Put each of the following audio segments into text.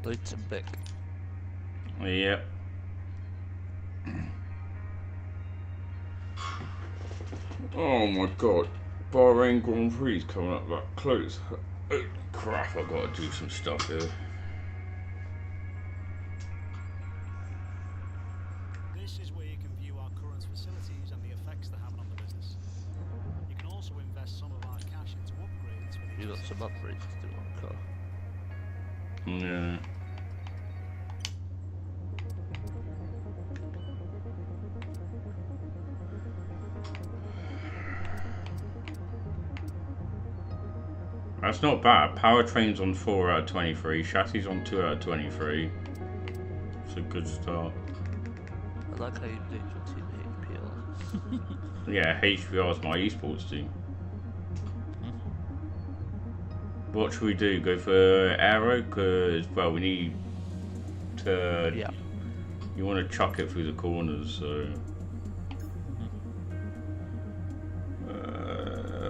Lutenbeck. Yep. Oh my god. Bahrain Grand Prix is coming up that close. Oh, crap, I've got to do some stuff here. This is where you can view our current facilities and the effects they're having on the business. You can also invest some of our cash into upgrades for the You got some upgrades to do on the car. Yeah. That's not bad. Powertrain's on 4 out of 23. Chassis on 2 out of 23. It's a good start. I like how you did your team HPR. Yeah, HPR is my esports team. What should we do? Go for aero? Because, well, we need to... Yeah. You want to chuck it through the corners, so...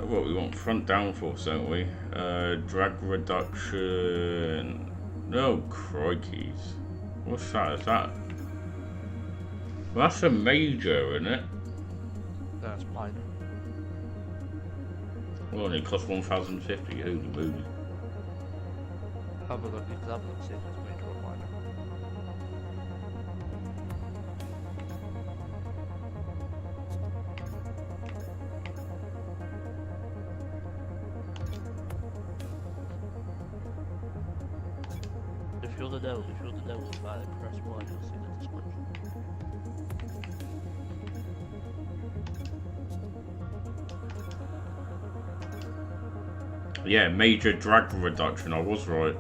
What, we want front downforce, don't we? Drag reduction... No, crikeys. What's that? Is that... Well, that's a major, isn't it? That's minor. Well, it costs 1,050. Holy moly. Have a look, you can have a look, see if it's major or minor. If you're the devil about it, press Y, you'll see the description. Yeah, major drag reduction. I was right.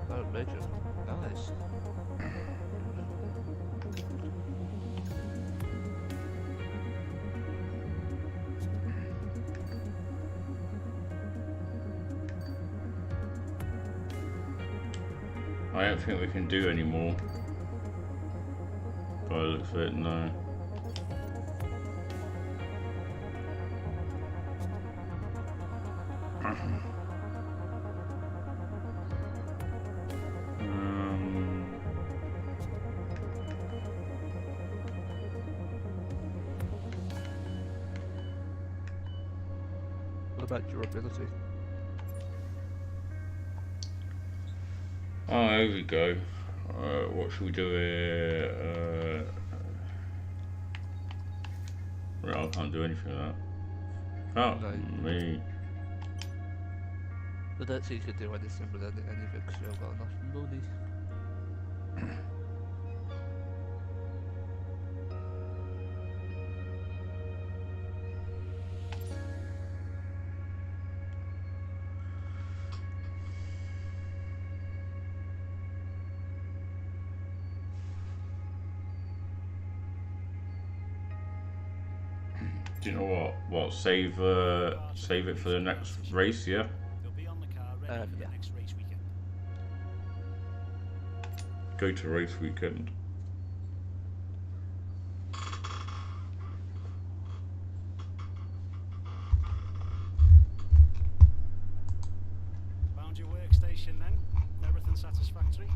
Oh, major. Nice. I don't think we can do any more. By the looks of it, no. What about durability? Oh, here we go. What should we do here? Well, I can't do anything with that. Oh, No. me. I don't think you can do anything with anything because you haven't got enough money. Do you know what? What, save it for the next race, yeah? They'll be on the car ready for the Yeah. next race weekend. Go to race weekend. Found your workstation then? Everything satisfactory?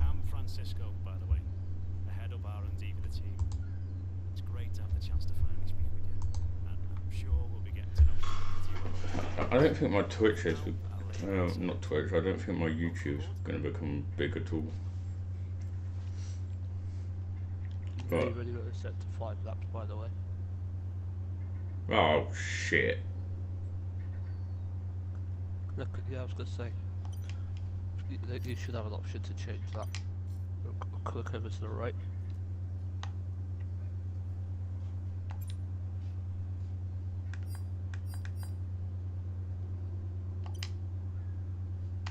I'm Francisco, by the way. The head of R&D for the team. It's great to have the chance to finally speak with you. And I'm sure we'll be getting to know each other pretty well. I don't think my Twitch is... not Twitch, I don't think my YouTube's going to become big at all. You But... really got it set to 5 laps, by the way. Oh, shit. Look, yeah, I was going to say, you should have an option to change that. Click over to the right.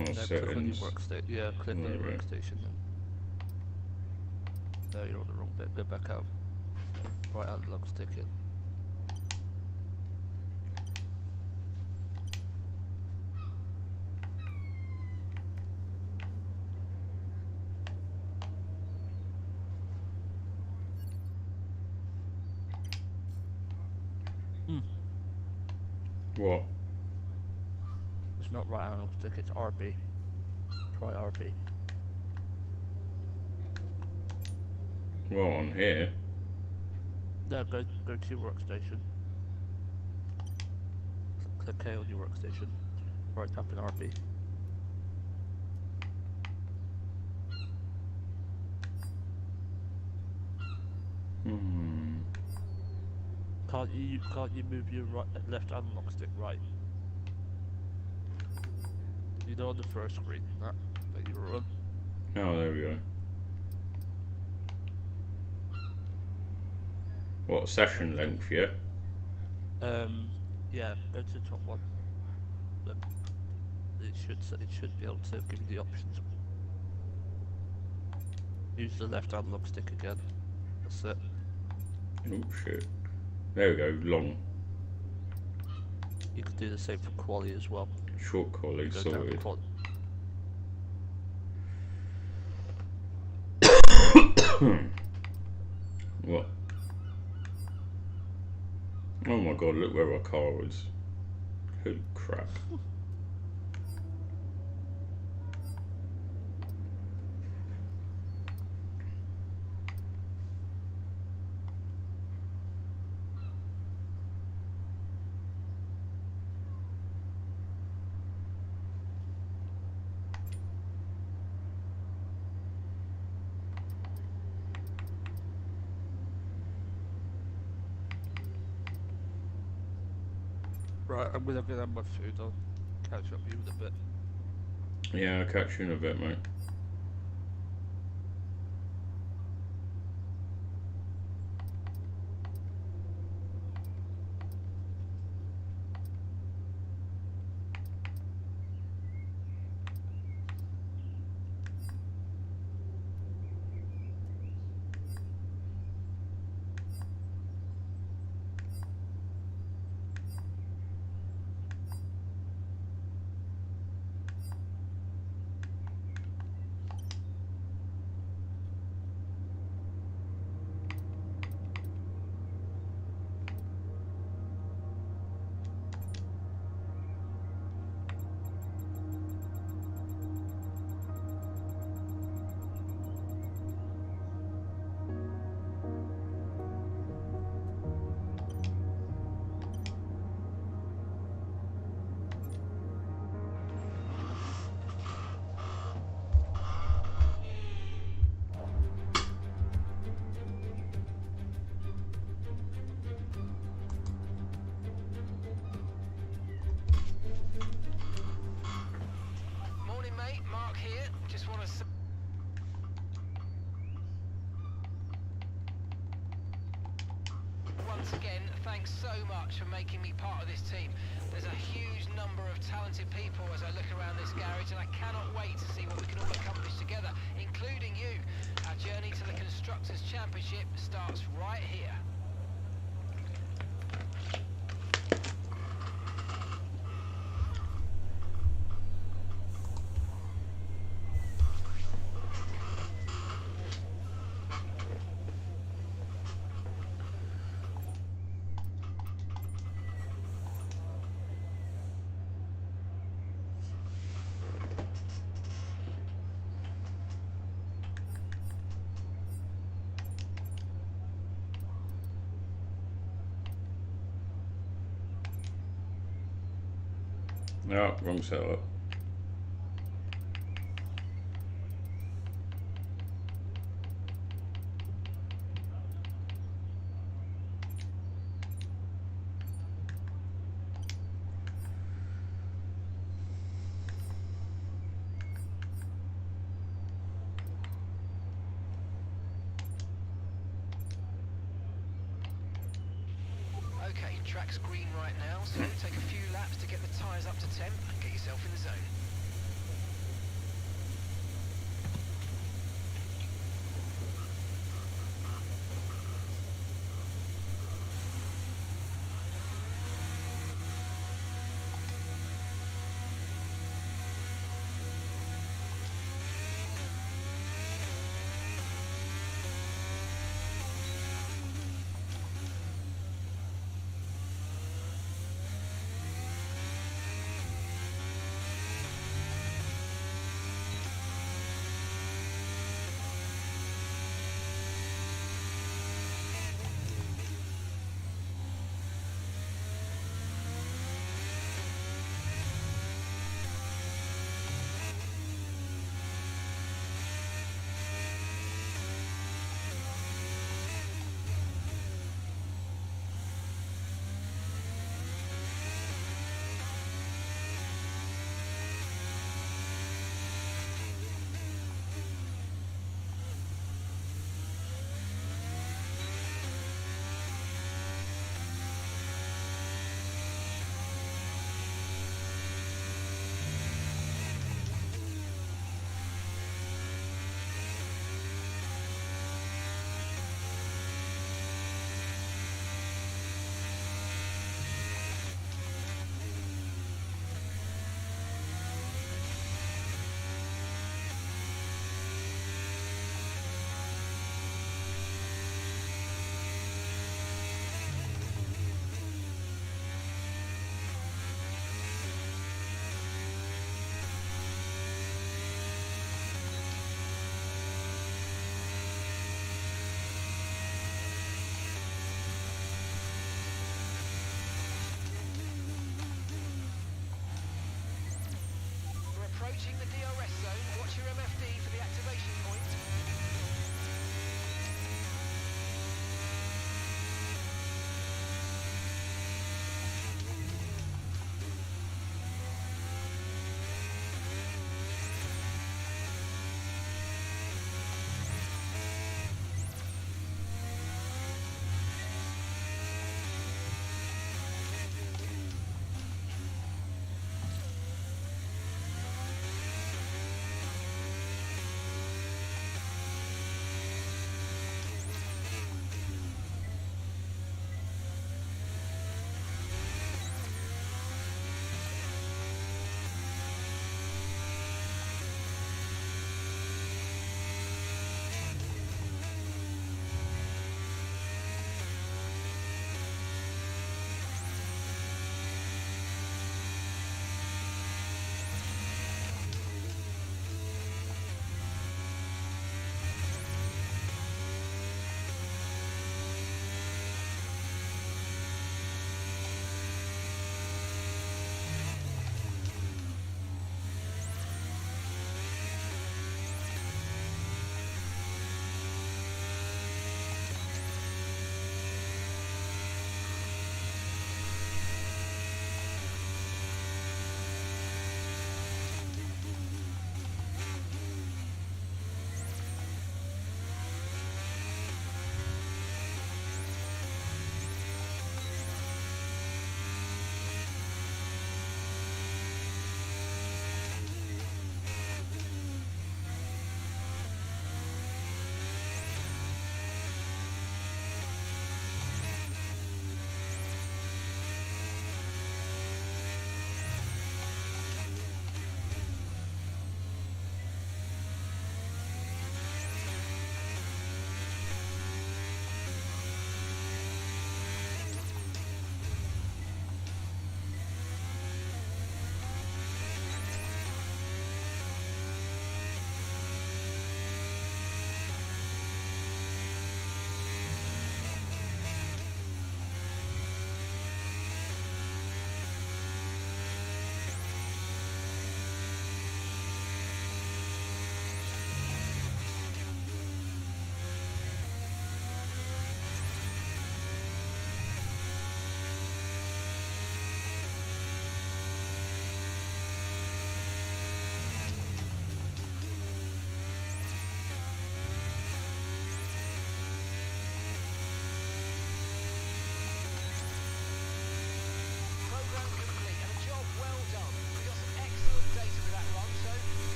Oh, No, click on your settings. workstation. Yeah, click on your Right. workstation. No, you're on the wrong bit. Go back out. Right analog stick in. What? It's not right analog stick, it's RB. Try RB. Well, on here. No, go to your workstation. Click K on your workstation. Right tap in RB. Can't you move your left analog stick right? You know on the first screen that you were on. Oh, there we go. What, session length, yeah? Yeah, go to the top one. Then it should be able to give you the options. Use the left analog stick again. That's it. Oh shit. There we go, long. You could do the same for quality as well. Short quality Go down to sorted. quality. What? Oh my god, look where our car is. Holy crap. Right, I'm gonna get on my food. I'll catch up with you in a bit. Yeah, I'll catch you in a bit, mate. Morning, mate. Mark here. Just want to. Once again, thanks so much for making me part of this team. There's a huge number of talented people as I look around this garage, and I cannot wait to see what we can all accomplish together, including you. Our journey to the Constructors' Championship starts right here. No, wrong setup. Okay, track's green right now, so take a few laps to get the tyres up to temp and get yourself in the zone.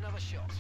another shot.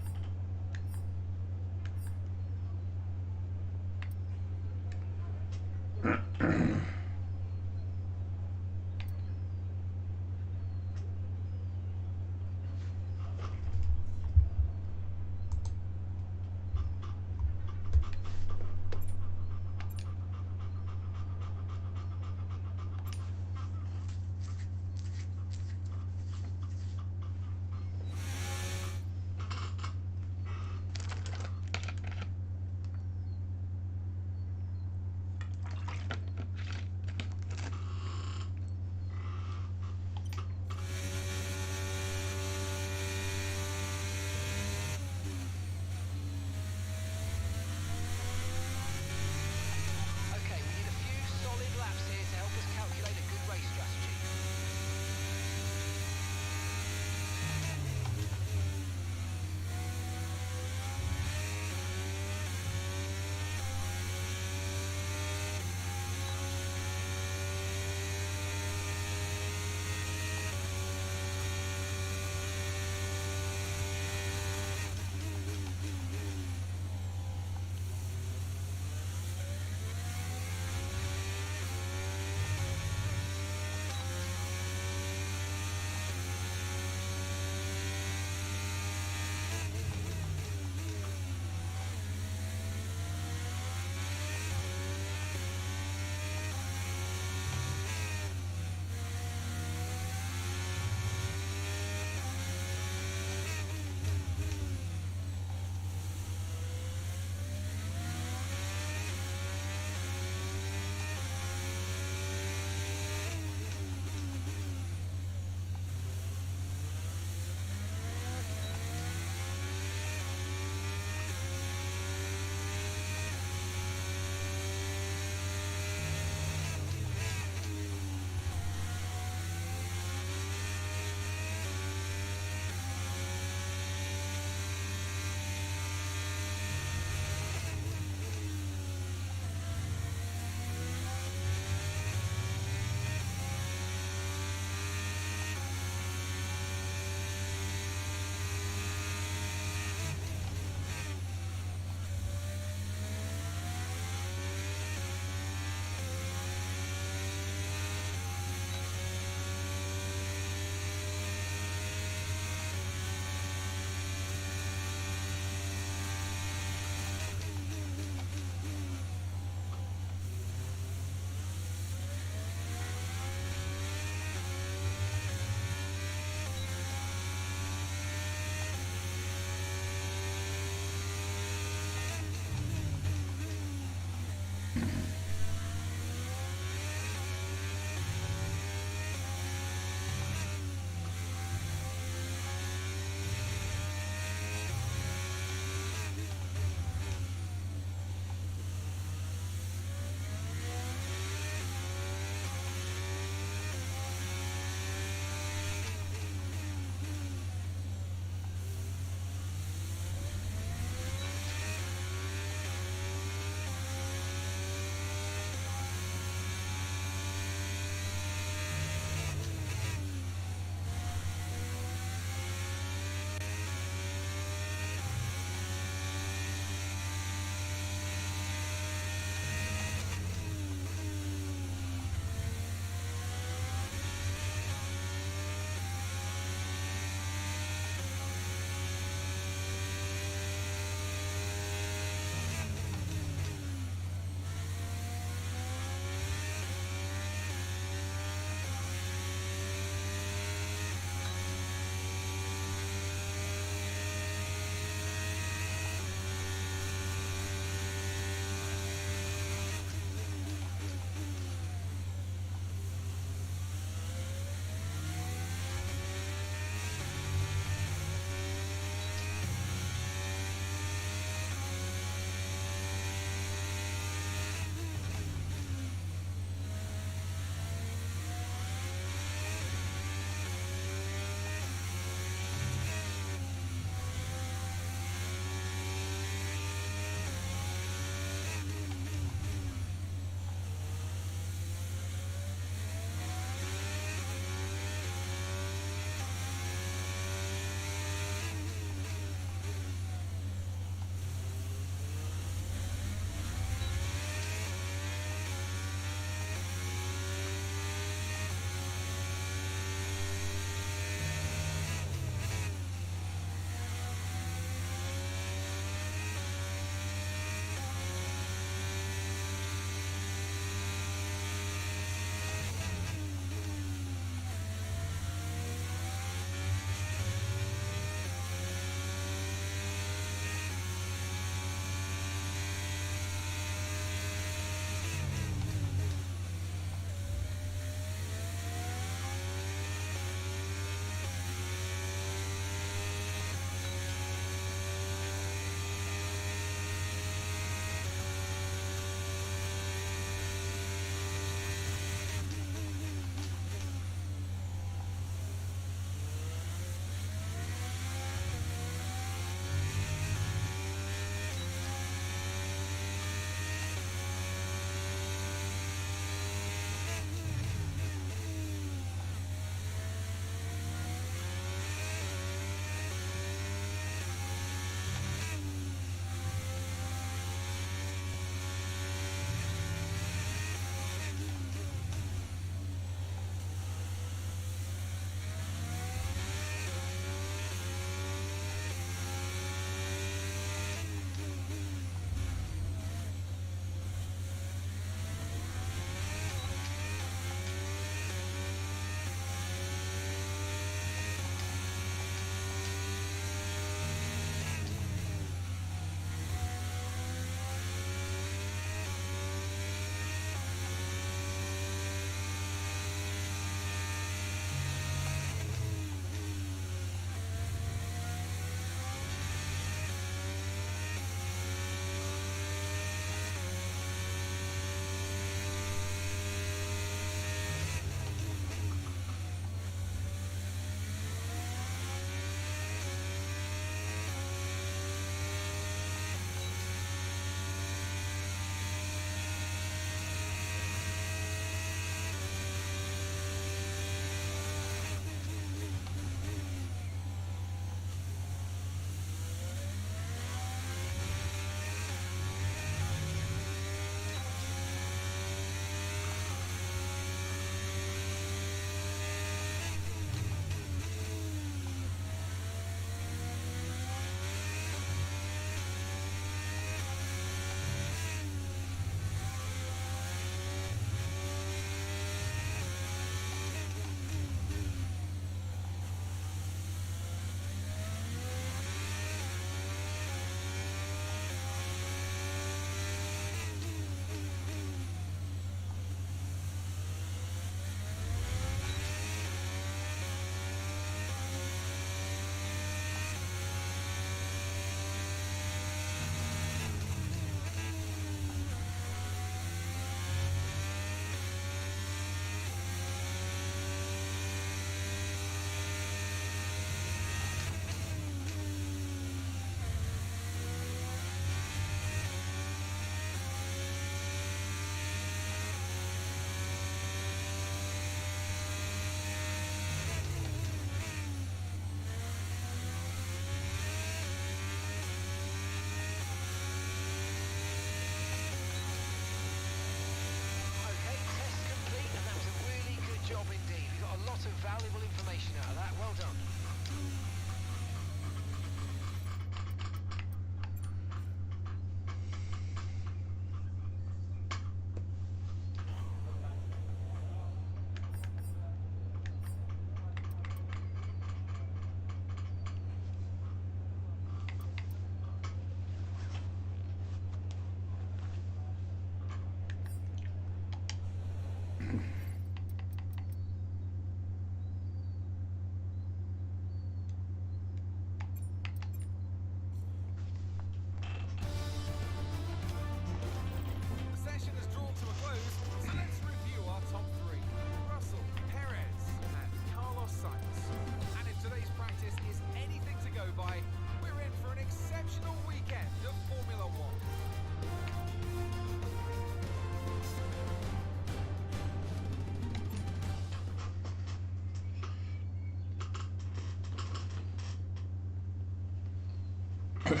Turned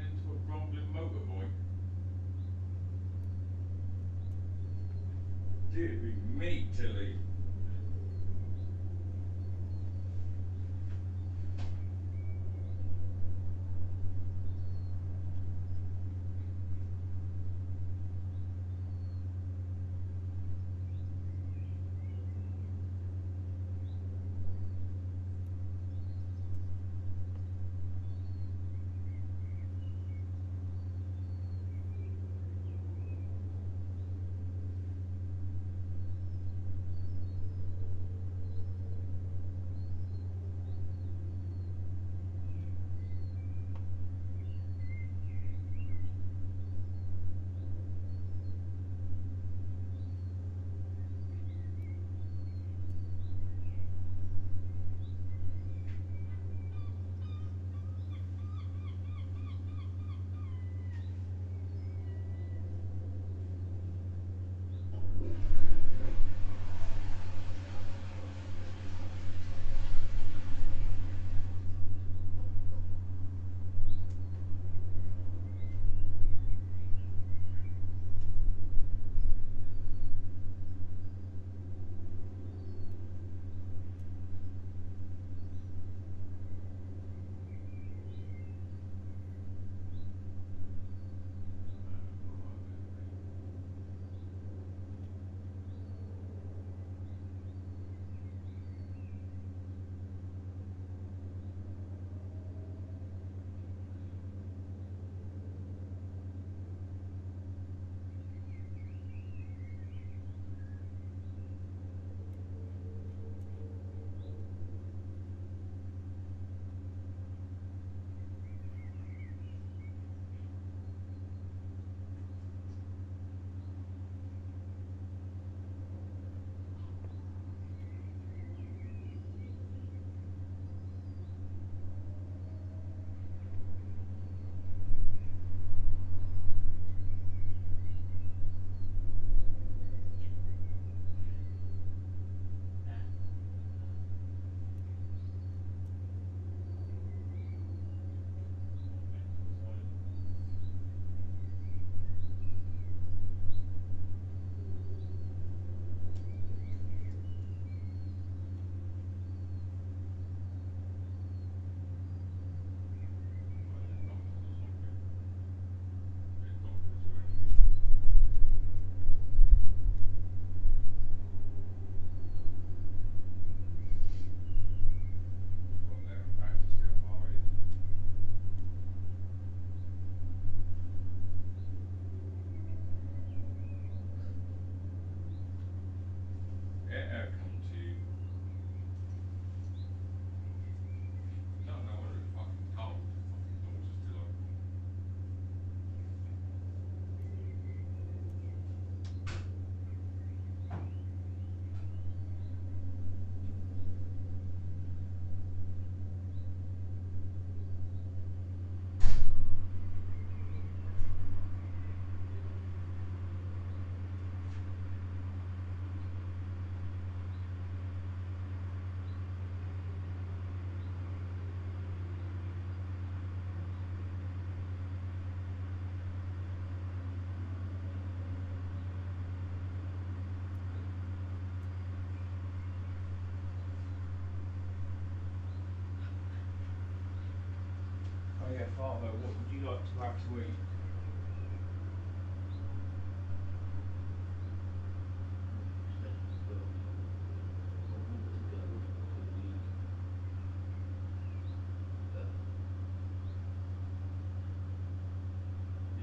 into a grumbling motorboy. Dear me, Tilly. Come to you. No, whether it's fucking cold. Fucking doors are still open. Oh yeah, Father, what would you like to have to eat?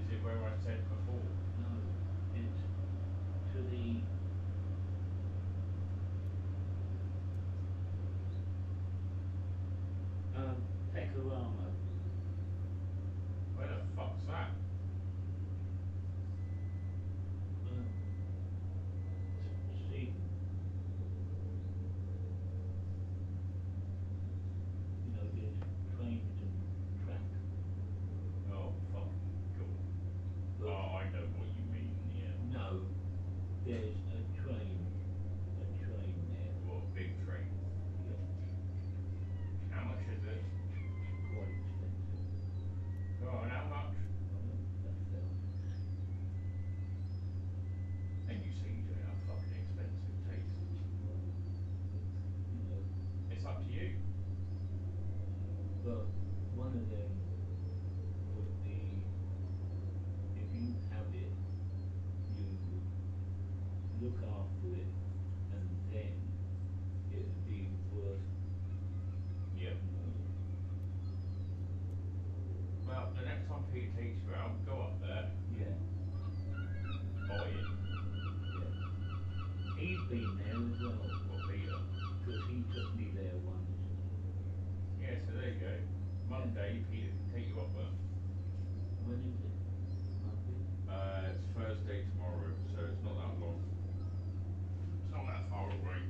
Is it where I said before? Pete Teachville, go up there, Yeah, buy it. yeah. He's been there as well, What, Peter? because he took me there once. Yeah, so there you go. Monday, Peter can take you up there. When is it? Monday? It's Thursday tomorrow, so it's not that long. It's not that far away.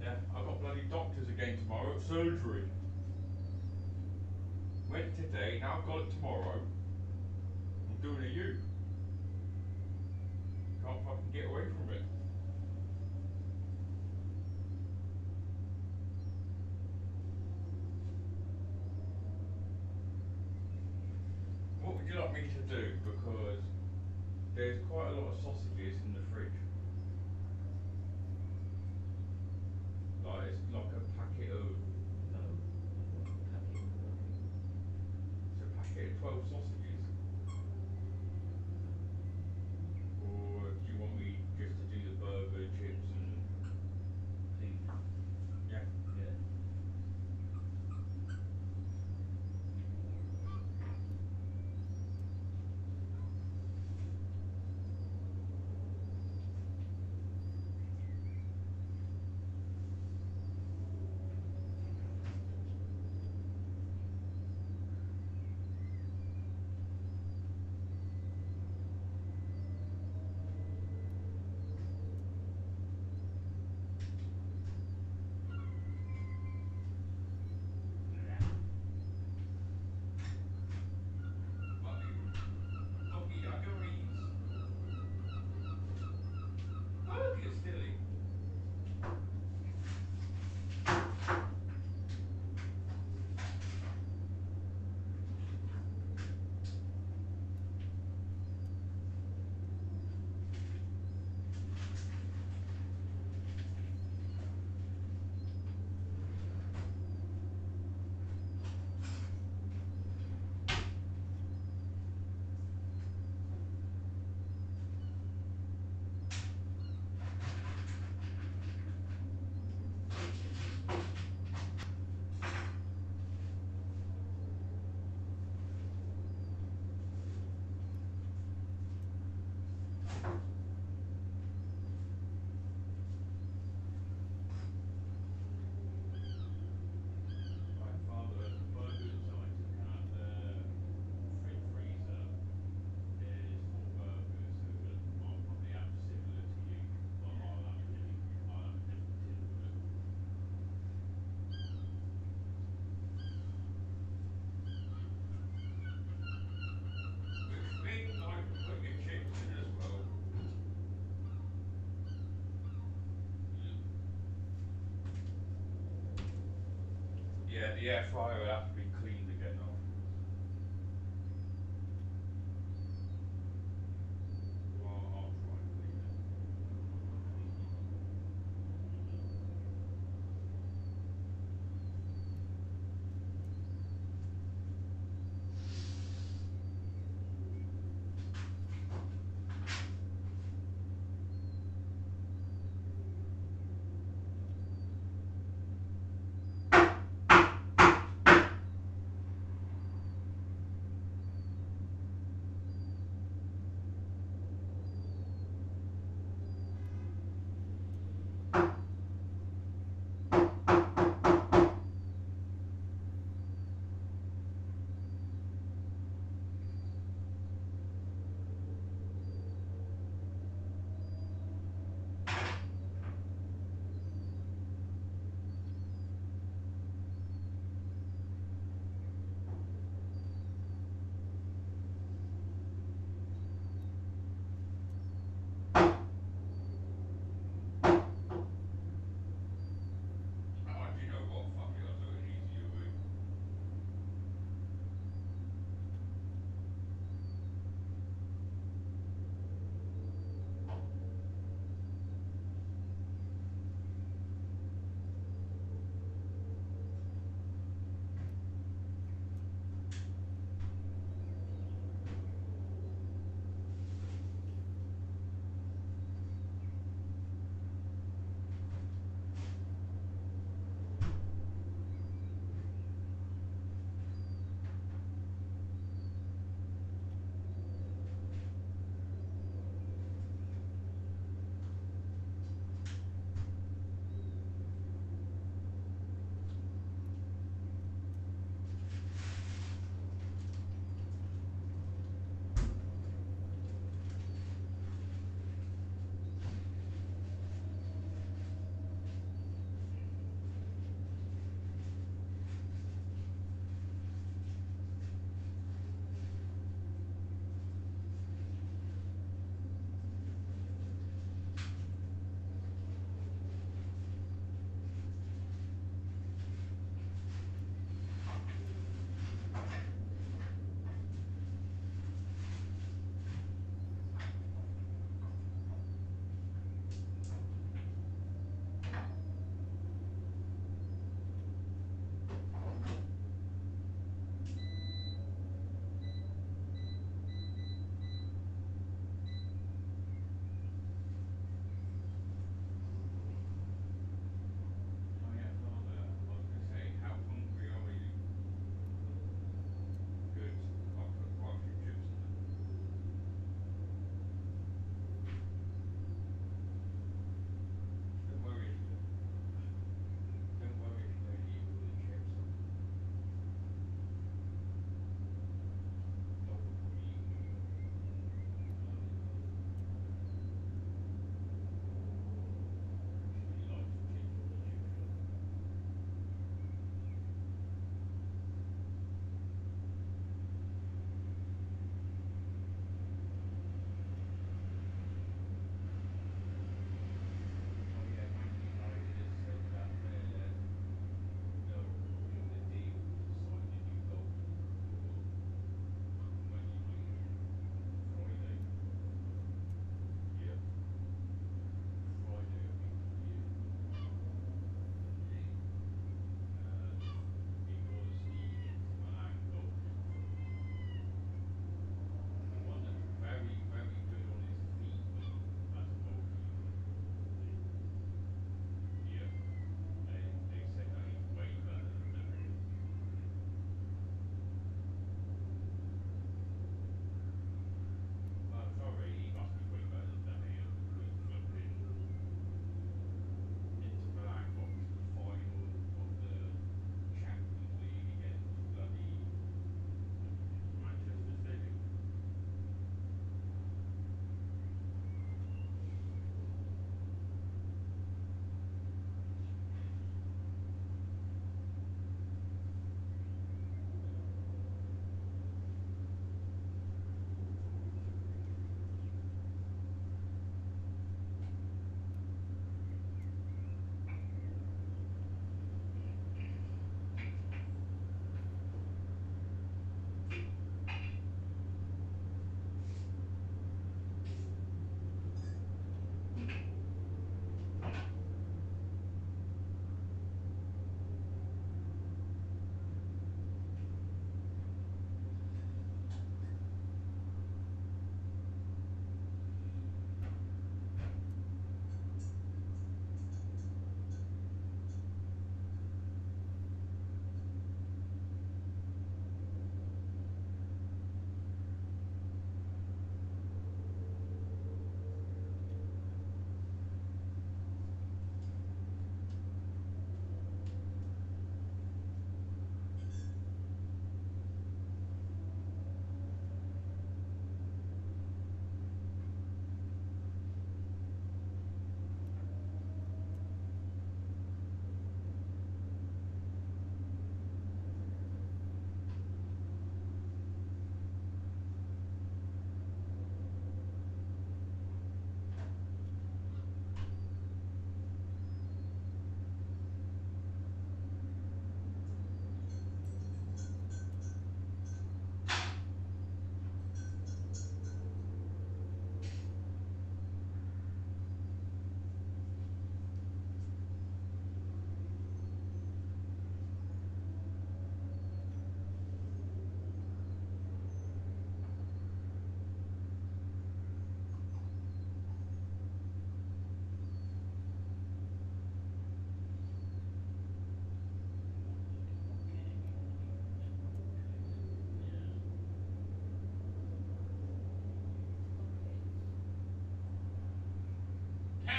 Yeah, I've got bloody doctors again tomorrow, surgery. Went today, now I've got it tomorrow. I'm doing a U. Can't fucking get away from it. What would you like me to do? Because there's quite a lot of sausages in the fridge. Like, it's like a packet of, No. it's a packet of 12 sausages. Or do you want me just to do the burger, chips and, Please. yeah. Yeah. Lucky Jaggeries. Burger, silly. My father, the burgers I took out the freezer, there's 4 burgers, so I'll probably have similar to you, but I'll have a different tin for it. Which thing I can put your chips in as well. Yeah, the air fryer will have to be cleaned again though. I'll try and clean it.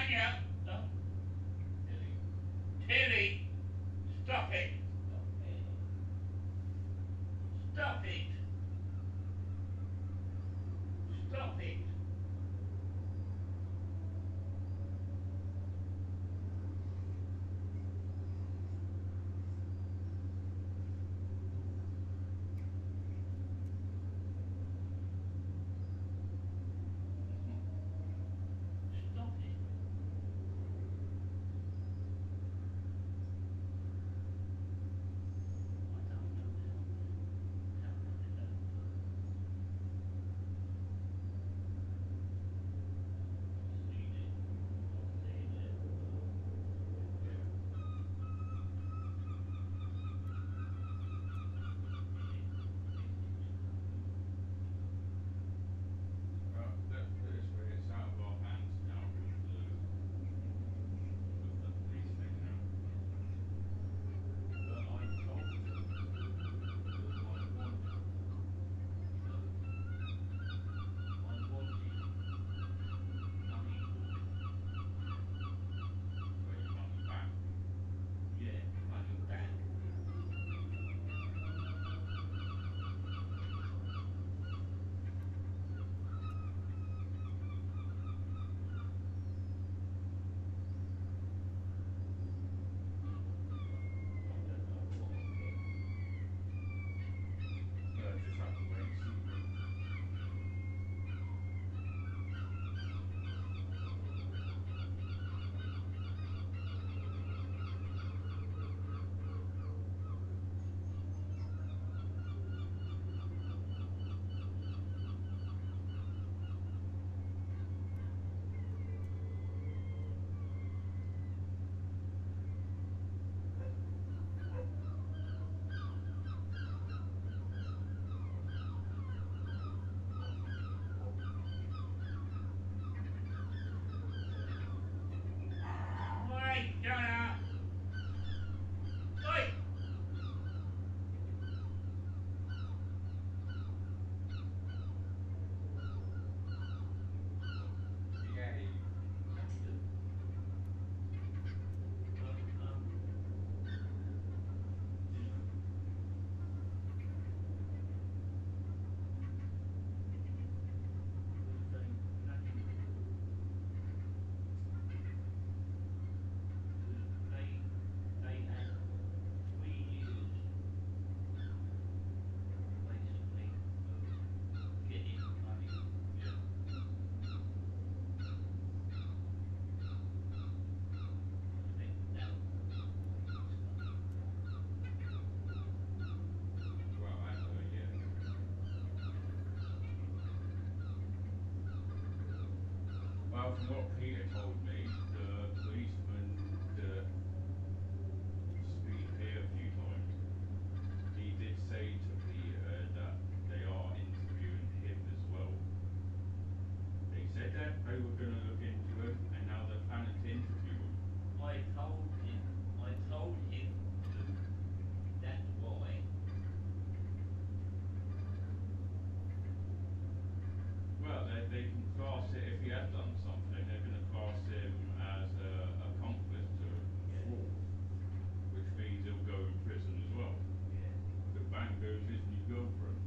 Tanya! Stop. Tilly. Tilly! Stop it! Stop it! Stop it! Stop it! I don't know how. How can I go? Seen it. I've seen it. Well, let's put it this way, it's out of our hands now with the police thing now. But I told them that I wanted money for well, your money back. Yeah, money back. I don't know what I'll get. Well, just have to wait and see. Oi, shut up! Oi! Yeah, they had 3 years basically of getting money. Yeah. I think now it's coming. Well, I know, yeah. Well, from what Peter told me, the policeman that speak here a few times, he did say to Peter that they are interviewing him as well. They said that they were going to look into him, and now they're planning to interview him. I told him to, that's why. Well, they can class it, if he has done something, they're going to class him as a accomplice to fraud, which means he'll go in prison as well. Yeah. The bank goes isn't his girlfriend.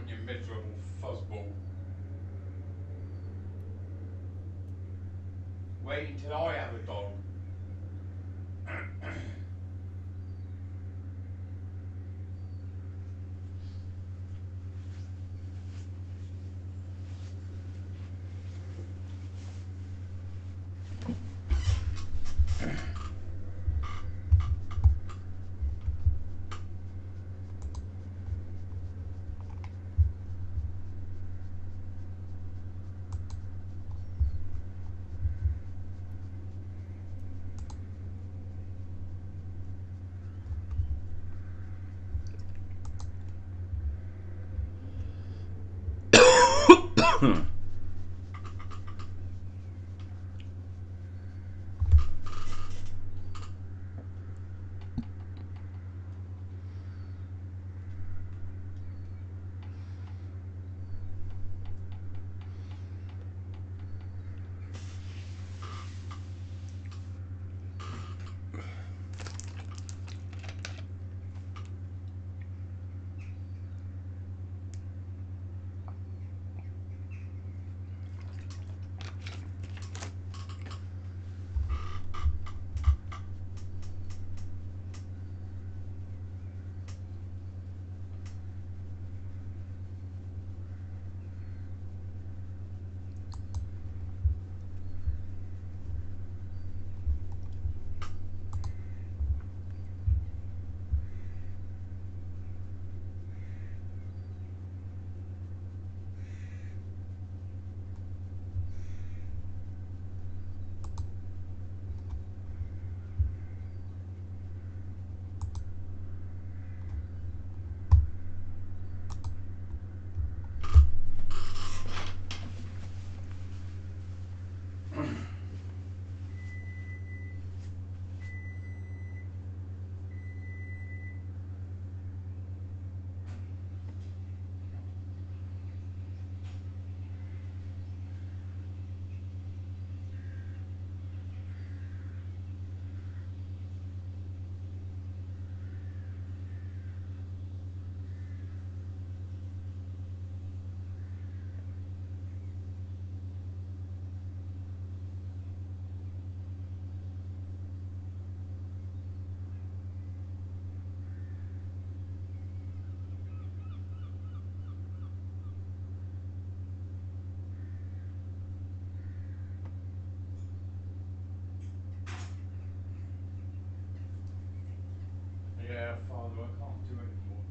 you miserable fuzzball. Wait until I have a dog. Yeah, Father, I can't do anymore.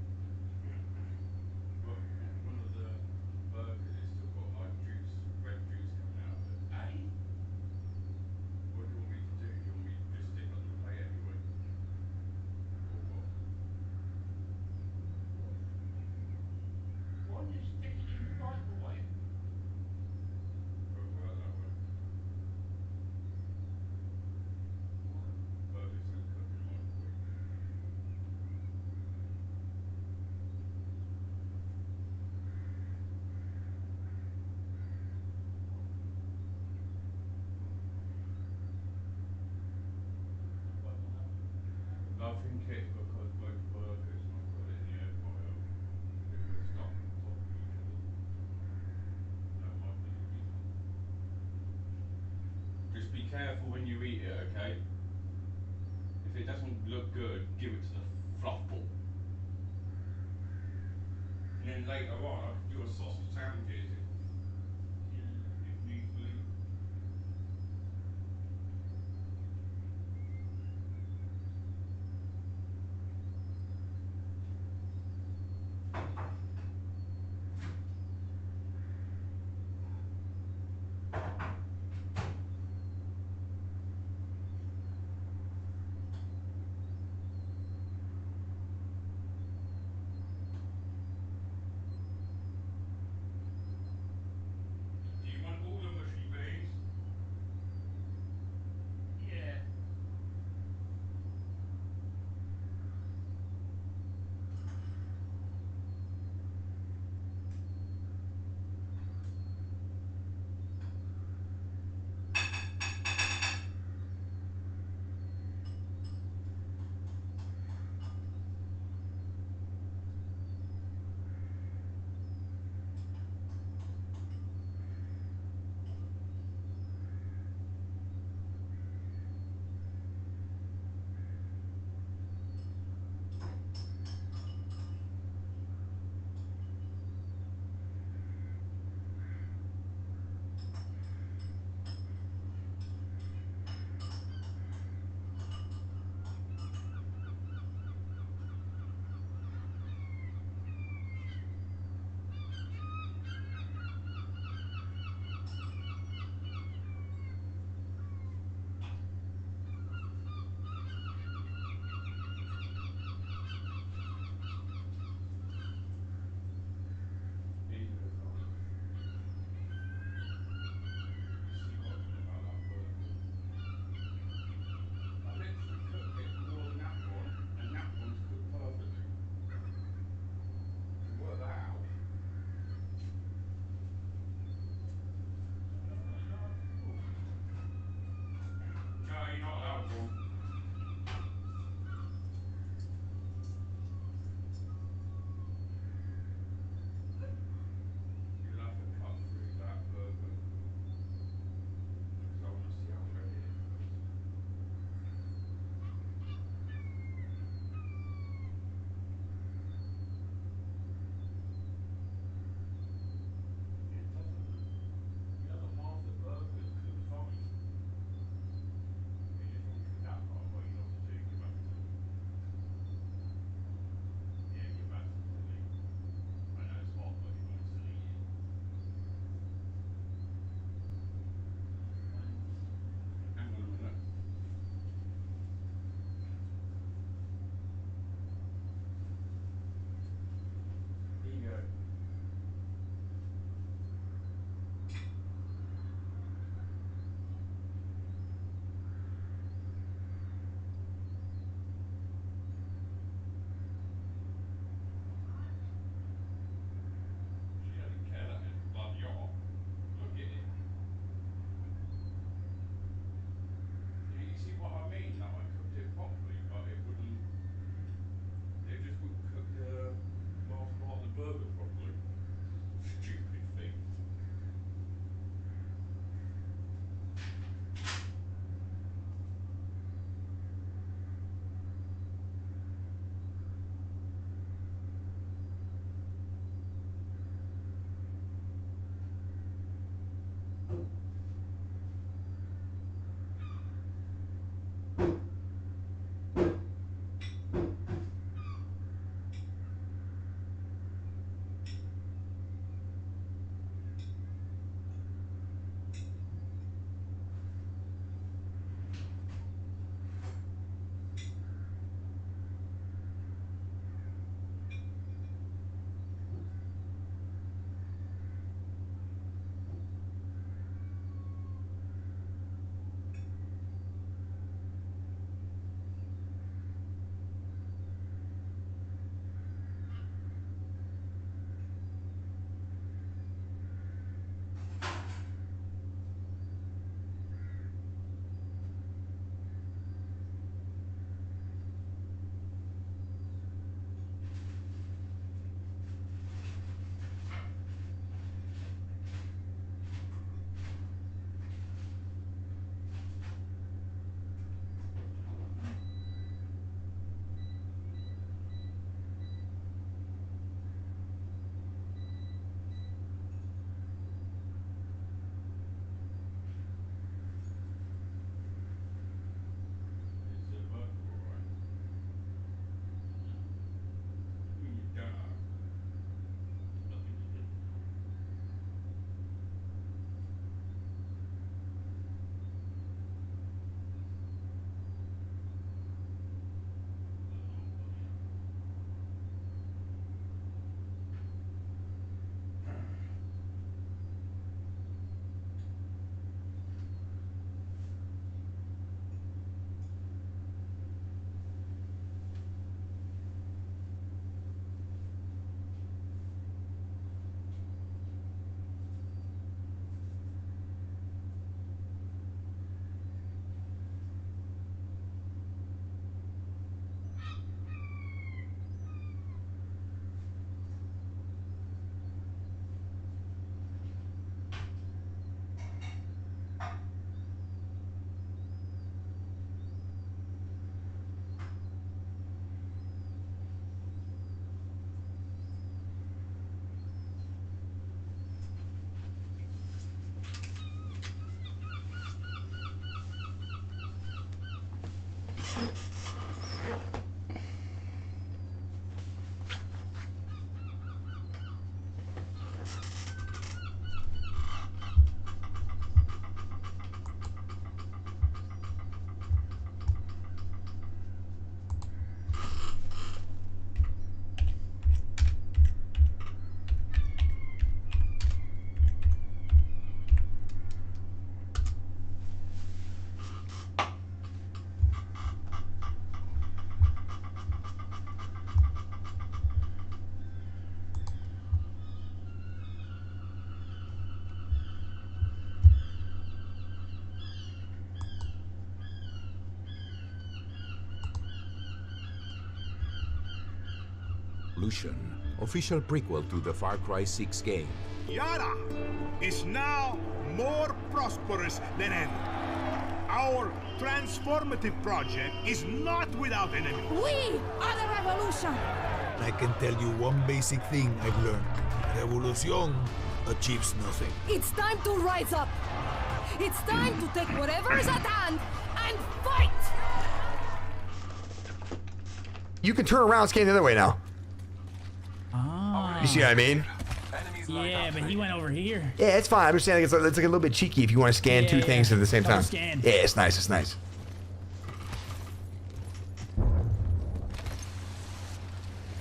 But one of the burgers has still got like juice, red juice coming out of it. Eh? What do you want me to do? Do you want me to just stick it on the plate anyway? Or what? Why don't you stick it in the microwave? Won't work that way. Why? Burgers don't cook in a microwave. Why not have it? I think it's because most burgers, when I put it in the air fryer, they were stuck on top of each other. That might be the reason. Just be careful when you eat it, okay? If it doesn't look good, give it to the fluff ball. And then later on, I could do a sausage sandwiches if need be. Revolution, official prequel to the Far Cry 6 game. Yara is now more prosperous than ever. Our transformative project is not without enemies. We are the revolution! I can tell you one basic thing I've learned. Revolution achieves nothing. It's time to rise up! It's time to take whatever is at hand and fight! You can turn around and scan the other way now. Ah. You see what I mean? Yeah, but he went over here. Yeah, it's fine. I'm just saying it's like a little bit cheeky if you want to scan two things at the same Double time. scan. Yeah, it's nice. It's nice.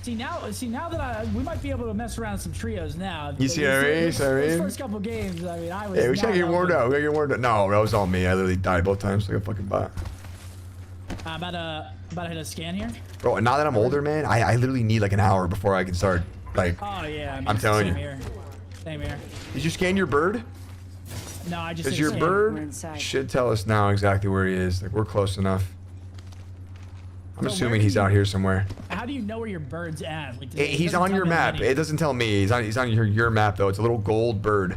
See now that we might be able to mess around with some trios now. You see what I mean? These first couple games, I mean, I was. Yeah, we gotta not get warmed helping. up. We gotta get warmed up. No, that was all me. I literally died both times like a fucking bot. I'm about to hit a scan here. Bro, now that I'm older, man, I literally need like an hour before I can start. Like, Oh yeah, I mean, I'm telling same you. Here. Same here. did you scan your bird? No, I just. Because hit your scan. bird should tell us now exactly where he is. Like, we're close enough. I'm So assuming where he's do you- out here somewhere. How do you know where your bird's at? Like, He's on your map. It doesn't tell me. He's on your map though. It's a little gold bird.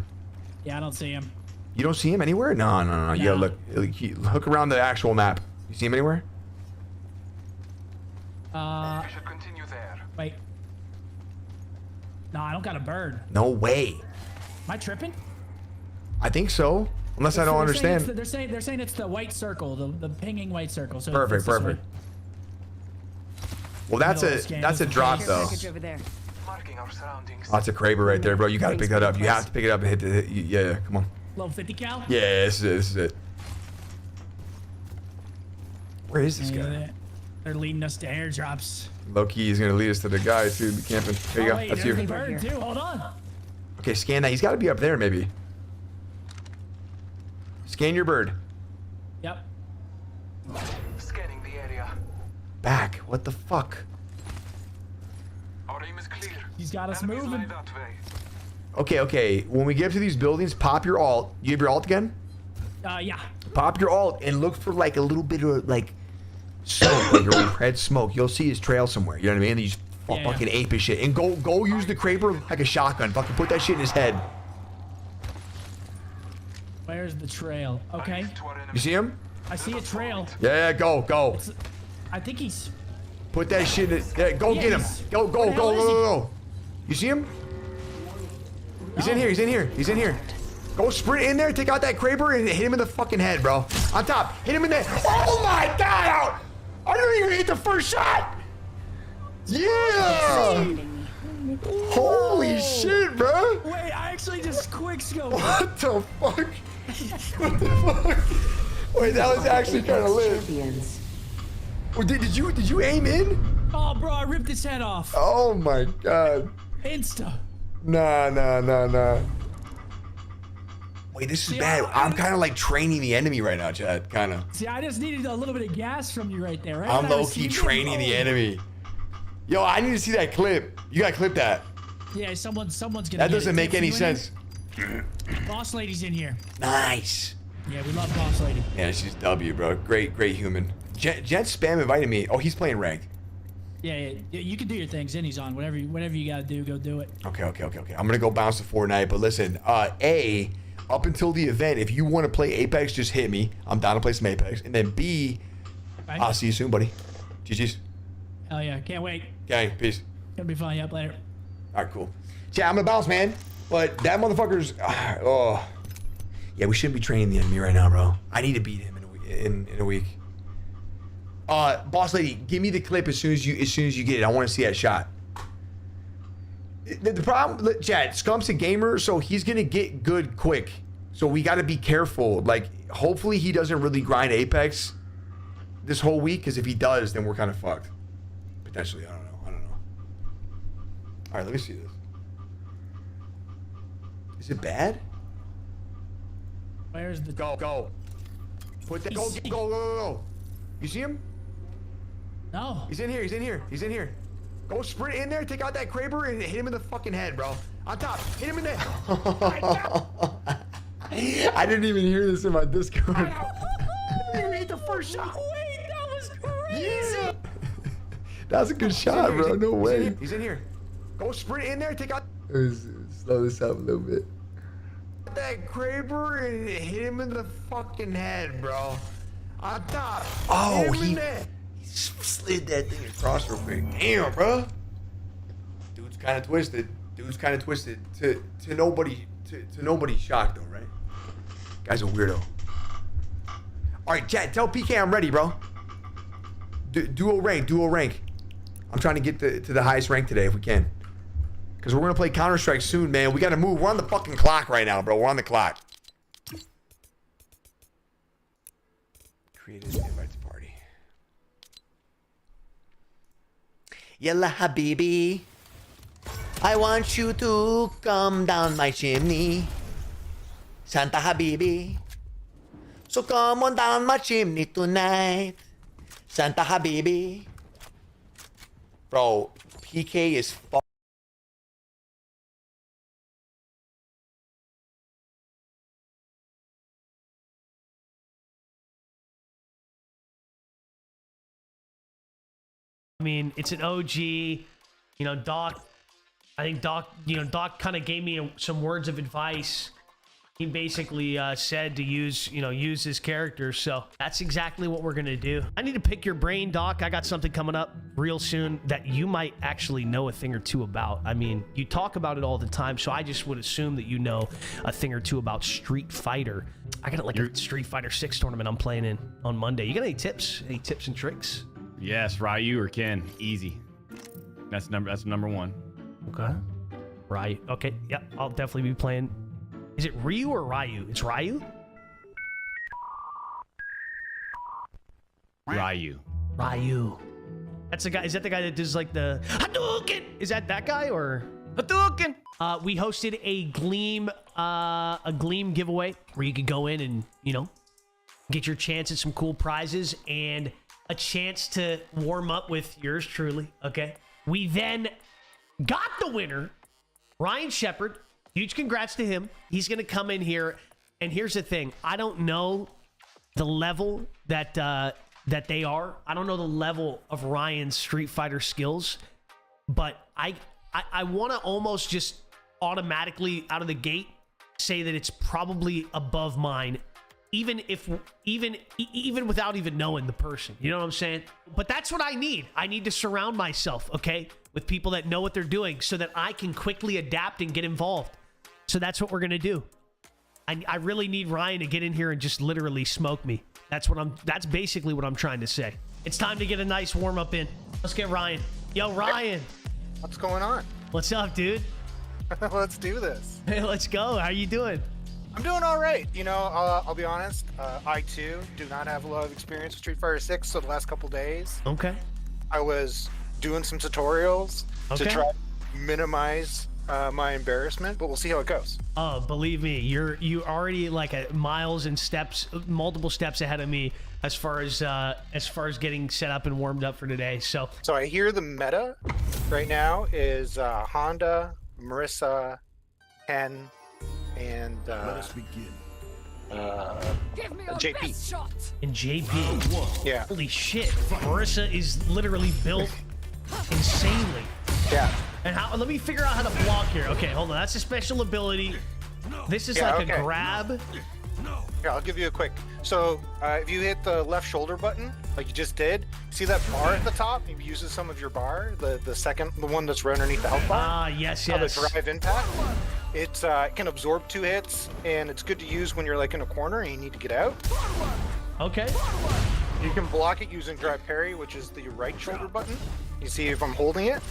Yeah, I don't see him. You don't see him anywhere? No. You gotta look around the actual map. You see him anywhere? Wait. No, I don't got a bird. No way. Am I tripping? I think so. Unless I don't They're saying understand. it's they're saying it's the white circle, the pinging white circle. So Perfect, it's this way. perfect. Well, that's Middle a scan. that's a drop though. Package over there. Oh, that's a Kraber right there, bro. You gotta pick that up. You have to pick it up and hit the. Yeah, come on. Level 50 cal. Yeah, this is it. Where is this guy? They're leading us to airdrops. Low-key is gonna lead us to the guy too. Be camping. There you Oh, go. wait, That's there's you. the bird too. Hold on. Okay, scan that. He's got to be up there, maybe. Scan your bird. Yep. Scanning the area. Back. What the fuck? Our aim is clear. He's got us Enemies moving. lie that way. Okay. When we get to these buildings, pop your alt. You have your alt again? Yeah. Pop your alt and look for like a little bit of like smoke, like a red smoke. You'll see his trail somewhere. You know what I mean? And you just fucking ape his shit. And go use the Kraber like a shotgun. Fucking put that shit in his head. Where's the trail? Okay. You see him? I see a trail. Yeah, go. I think he's. Put that shit in. Yeah, go Yeah, get him. he's- Go. where the hell is he? Go. You see him? He's in here. He's in here. Go sprint in there, take out that Kraber, and hit him in the fucking head, bro. On top. Hit him in the. Oh my god! I didn't even hit the first shot! Yeah! Holy shit, bro! Wait, I actually just quick scope. What the fuck? What the fuck? Wait, that was actually kind of lit. Well, did you aim in? Oh, bro, I ripped his head off. Oh my god. Insta. Nah. Wait, this is See, bad. I- I'm kind of like training the enemy right now, Chad. Kind of. See, I just needed a little bit of gas from you right there, right? I'm when I low-key received it? training the enemy. Yo, I need to see that clip. You gotta clip that. Yeah, someone's gonna. That get doesn't it. make You any in sense. here? Boss lady's in here. Nice. Yeah, we love boss lady. Yeah, she's W, bro. Great human. Jet spam invited me. Oh, he's playing ranked. Yeah, you can do your thing. Zinni's on. Whatever you gotta do, go do it. Okay. I'm gonna go bounce to Fortnite, but listen, A, up until the event, if you want to play Apex, just hit me. I'm down to play some Apex. And then B, Right? I'll see you soon, buddy. GG's. Hell yeah, can't wait. Gang, peace. Gonna be fun. Yep, later. All right, cool. Yeah, I'm gonna bounce, man. But that motherfucker's. Oh. Yeah, we shouldn't be training the enemy right now, bro. I need to beat him in a week. Boss lady, give me the clip as soon as you get it. I want to see that shot. The problem, Chad, Scump's a gamer, so he's gonna get good quick. So we got to be careful. Like, hopefully he doesn't really grind Apex this whole week, because if he does, then we're kind of fucked. Potentially, I don't know. All right, let me see this. Is it bad? Where's the Go. Put that. Go. You see him? No. He's in here. Go sprint in there, take out that Kraber, and hit him in the fucking head, bro. On top. Hit him in the I didn't even hear this in my Discord. You hit the first shot. Wait, that was crazy. Yeah. That was a good shot, bro. No way. He's in here. Go sprint in there, take out. Slow this up a little bit. That Kraber and hit him in the fucking head, bro. I thought. Oh, he slid that thing across real quick. Damn, bro. Dude's kind of twisted. To nobody's shock though, right? Guy's a weirdo. All right, chat. Tell PK I'm ready, bro. Duo rank. I'm trying to get to the highest rank today if we can. Because we're going to play Counter-Strike soon, man. We got to move. We're on the fucking clock right now, bro. We're on the clock. Created an invite to party. Yalla habibi, I want you to come down my chimney. Santa habibi, so come on down my chimney tonight. Santa habibi. Bro, PK is I mean, it's an OG, you know, Doc. I think Doc kind of gave me some words of advice. He basically said to use his character. So that's exactly what we're going to do. I need to pick your brain, Doc. I got something coming up real soon that you might actually know a thing or two about. I mean, you talk about it all the time, so I just would assume that you know a thing or two about Street Fighter. I got like a Street Fighter 6 tournament I'm playing in on Monday. You got any tips? Any tips and tricks? Yes, Ryu or Ken. Easy. That's number one. Okay. Ryu. Okay. Yeah, I'll definitely be playing. Is it Ryu or Ryu? It's Ryu? Ryu. That's the guy. Is that the guy that does like the Hadouken? Is that guy or Hadouken? We hosted a Gleam giveaway where you could go in and, you know, get your chance at some cool prizes and a chance to warm up with yours truly. Okay. We then got the winner, Ryan Shepard. Huge congrats to him. He's going to come in here. And here's the thing. I don't know the level that they are. I don't know the level of Ryan's Street Fighter skills. But I want to almost just automatically out of the gate say that it's probably above mine. Even without even knowing the person. You know what I'm saying? But that's what I need. I need to surround myself, okay, with people that know what they're doing so that I can quickly adapt and get involved. So that's what we're going to do. I really need Ryan to get in here and just literally smoke me. That's basically what I'm trying to say. It's time to get a nice warm up in. Let's get Ryan. Yo, Ryan. What's going on? What's up, dude? Let's do this. Hey, let's go. How you doing? I'm doing all right. You know, I'll be honest. I too do not have a lot of experience with Street Fighter 6. So the last couple days, okay, I was doing some tutorials to try to minimize my embarrassment, but we'll see how it goes. Oh, believe me, you already like miles and multiple steps ahead of me as far as getting set up and warmed up for today. So I hear the meta right now is Honda, Marissa, Ken, and let us begin. Give me your JP. best shot. And JP. Yeah. Holy shit. Marissa is literally built insanely. Yeah. And let me figure out how to block here. Okay, hold on. That's a special ability. This is like a grab. Here, I'll give you a quick. So if you hit the left shoulder button, like you just did, see that bar at the top? It uses some of your bar, the one that's right underneath the health bar. Ah, yes. The drive impact. It can absorb 2 hits, and it's good to use when you're like in a corner and you need to get out. Okay. You can block it using drive parry, which is the right shoulder button. You see if I'm holding it?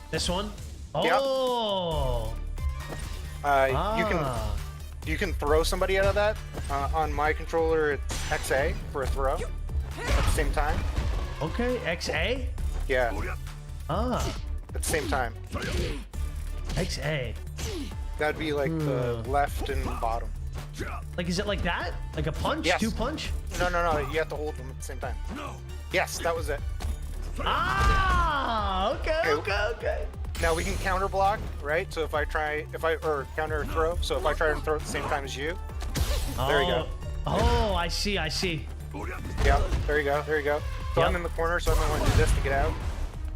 This one? Oh. Yeah. You can throw somebody out of that. On my controller, it's XA for a throw at the same time. Okay, XA? Yeah. Ah. At the same time. XA. That'd be like the left and bottom. Like, is it like that? Like a punch? Yes. 2 punch? No. You have to hold them at the same time. No. Yes, that was it. Ah, okay. Now we can counter block, right? So if I counter throw. So if I try and throw at the same time as you, there you go. Oh, I see. Yeah, there you go. So I'm in the corner, so I might want to do this to get out.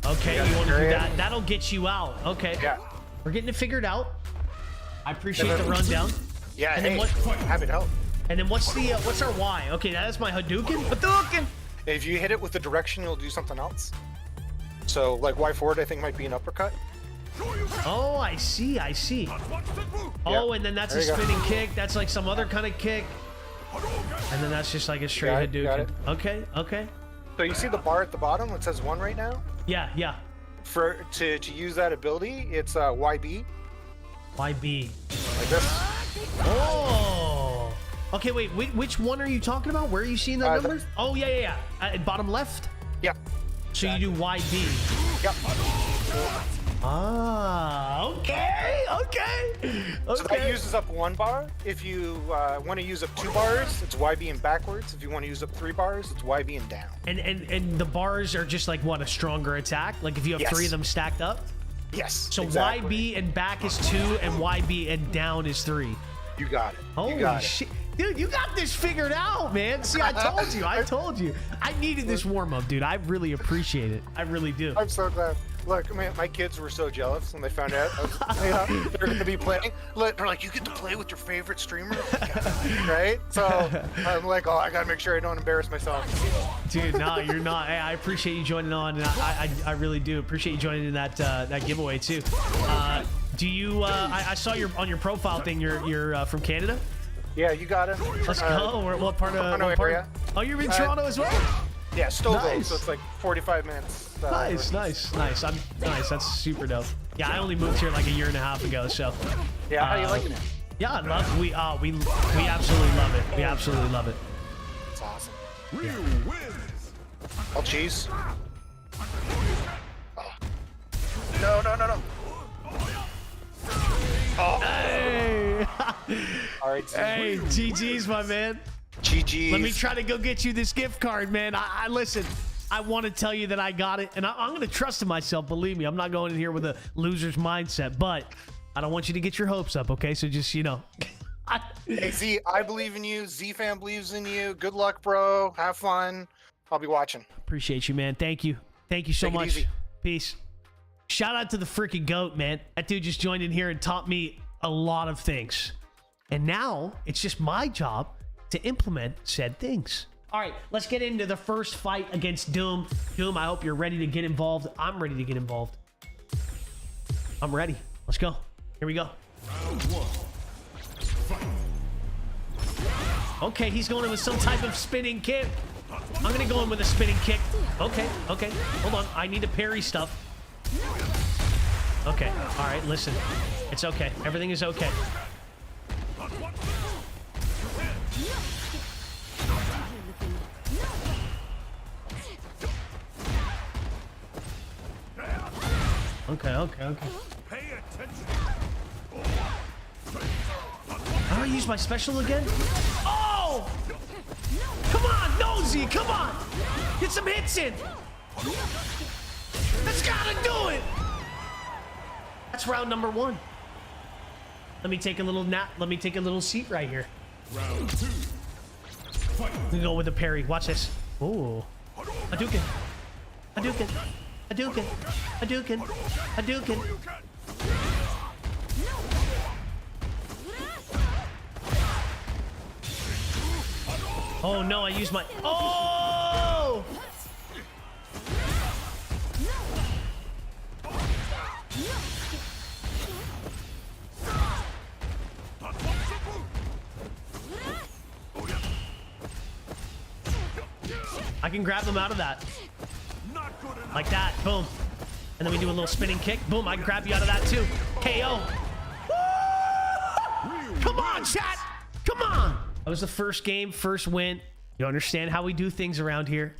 Okay, Yeah, you want to do area. that? That'll get you out. Okay. Yeah. We're getting it figured out. I appreciate the rundown. Yeah, And hey, then what? have it help. And then what's the what's our Y? Okay, that's my Hadouken. Hadouken. If you hit it with the direction, you'll do something else. So, like Y forward, I think might be an uppercut. Oh, I see. I see. Oh, and then that's a There you go. spinning kick. That's like some other kind of kick. And then that's just like a straight Got it, got Hadouken. it. Okay. Okay. So you see the bar at the bottom that says 1 right now? Yeah. Yeah. To use that ability, it's YB. YB. Like this. Oh. Okay, wait. Which one are you talking about? Where are you seeing that number? Oh, yeah, yeah, yeah. Bottom left? Yeah. So you do YB. Yep. Ah, okay, okay. So that uses up 1 bar. If you want to use up 2 bars, it's YB and backwards. If you want to use up 3 bars, it's YB and down. And the bars are just like what, a stronger attack? Like if you have Yes. 3 of them stacked up? Yes. So exactly. YB and back is 2 and YB and down is 3. You got it. Holy you got shit. Dude, you got this figured out, man. See, I told you. I told you. I needed this warm-up, dude. I really appreciate it. I really do. I'm so glad. Look, man, my kids were so jealous when they found out they're going to be playing. They're like, you get to play with your favorite streamer? Right? So I'm like, oh, I got to make sure I don't embarrass myself. Dude, no, you're not. Hey, I appreciate you joining on. And I really do appreciate you joining in that giveaway, too. Do you, I saw on your profile thing, you're from Canada? Yeah, you got it. Let's go. What part of Toronto what part? area. Oh, you're in Toronto as well? Yeah, Stouffville, Nice. so it's like 45 minutes. Nice. Nice. That's super dope. Yeah, I only moved here like a year and a half ago, so. Yeah, how you liking it? Yeah, I love it. We absolutely love it. We absolutely love it. It's awesome. All cheese. Oh. No. Oh. Hey. All right. Hey, GG's, my man. GG's. Let me try to go get you this gift card, man. I listen. I want to tell you that I got it, and I'm going to trust in myself. Believe me, I'm not going in here with a loser's mindset, but I don't want you to get your hopes up, okay? So just, Hey, Z, I believe in you. Z-Fan believes in you. Good luck, bro. Have fun. I'll be watching. Appreciate you, man. Thank you. Thank you so Take it much. easy. Peace. Shout out to the freaking GOAT, man. That dude just joined in here and taught me a lot of things. And now it's just my job to implement said things. All right, let's get into the first fight against Doom. Doom, I hope you're ready to get involved. I'm ready to get involved. I'm ready. Let's go. Here we go. Okay, he's going in with some type of spinning kick. I'm going to go in with a spinning kick. Okay. Hold on. I need to parry stuff. Okay. All right, listen. It's okay. Everything is okay. Okay. Pay attention. How do I use my special again? Oh! Come on, Nosy, come on! Get some hits in! That's gotta do it! That's round number 1. Let me take a little nap. Let me take a little seat right here. Round 2. Fight. We go with the parry. Watch this. Ooh. Hadouken. Oh no, I used my... Oh! I can grab them out of that. Like that. Boom. And then we do a little spinning kick. Boom. I can grab you out of that too. KO. Woo! Come on, chat. Come on. That was the first game, first win. You understand how we do things around here.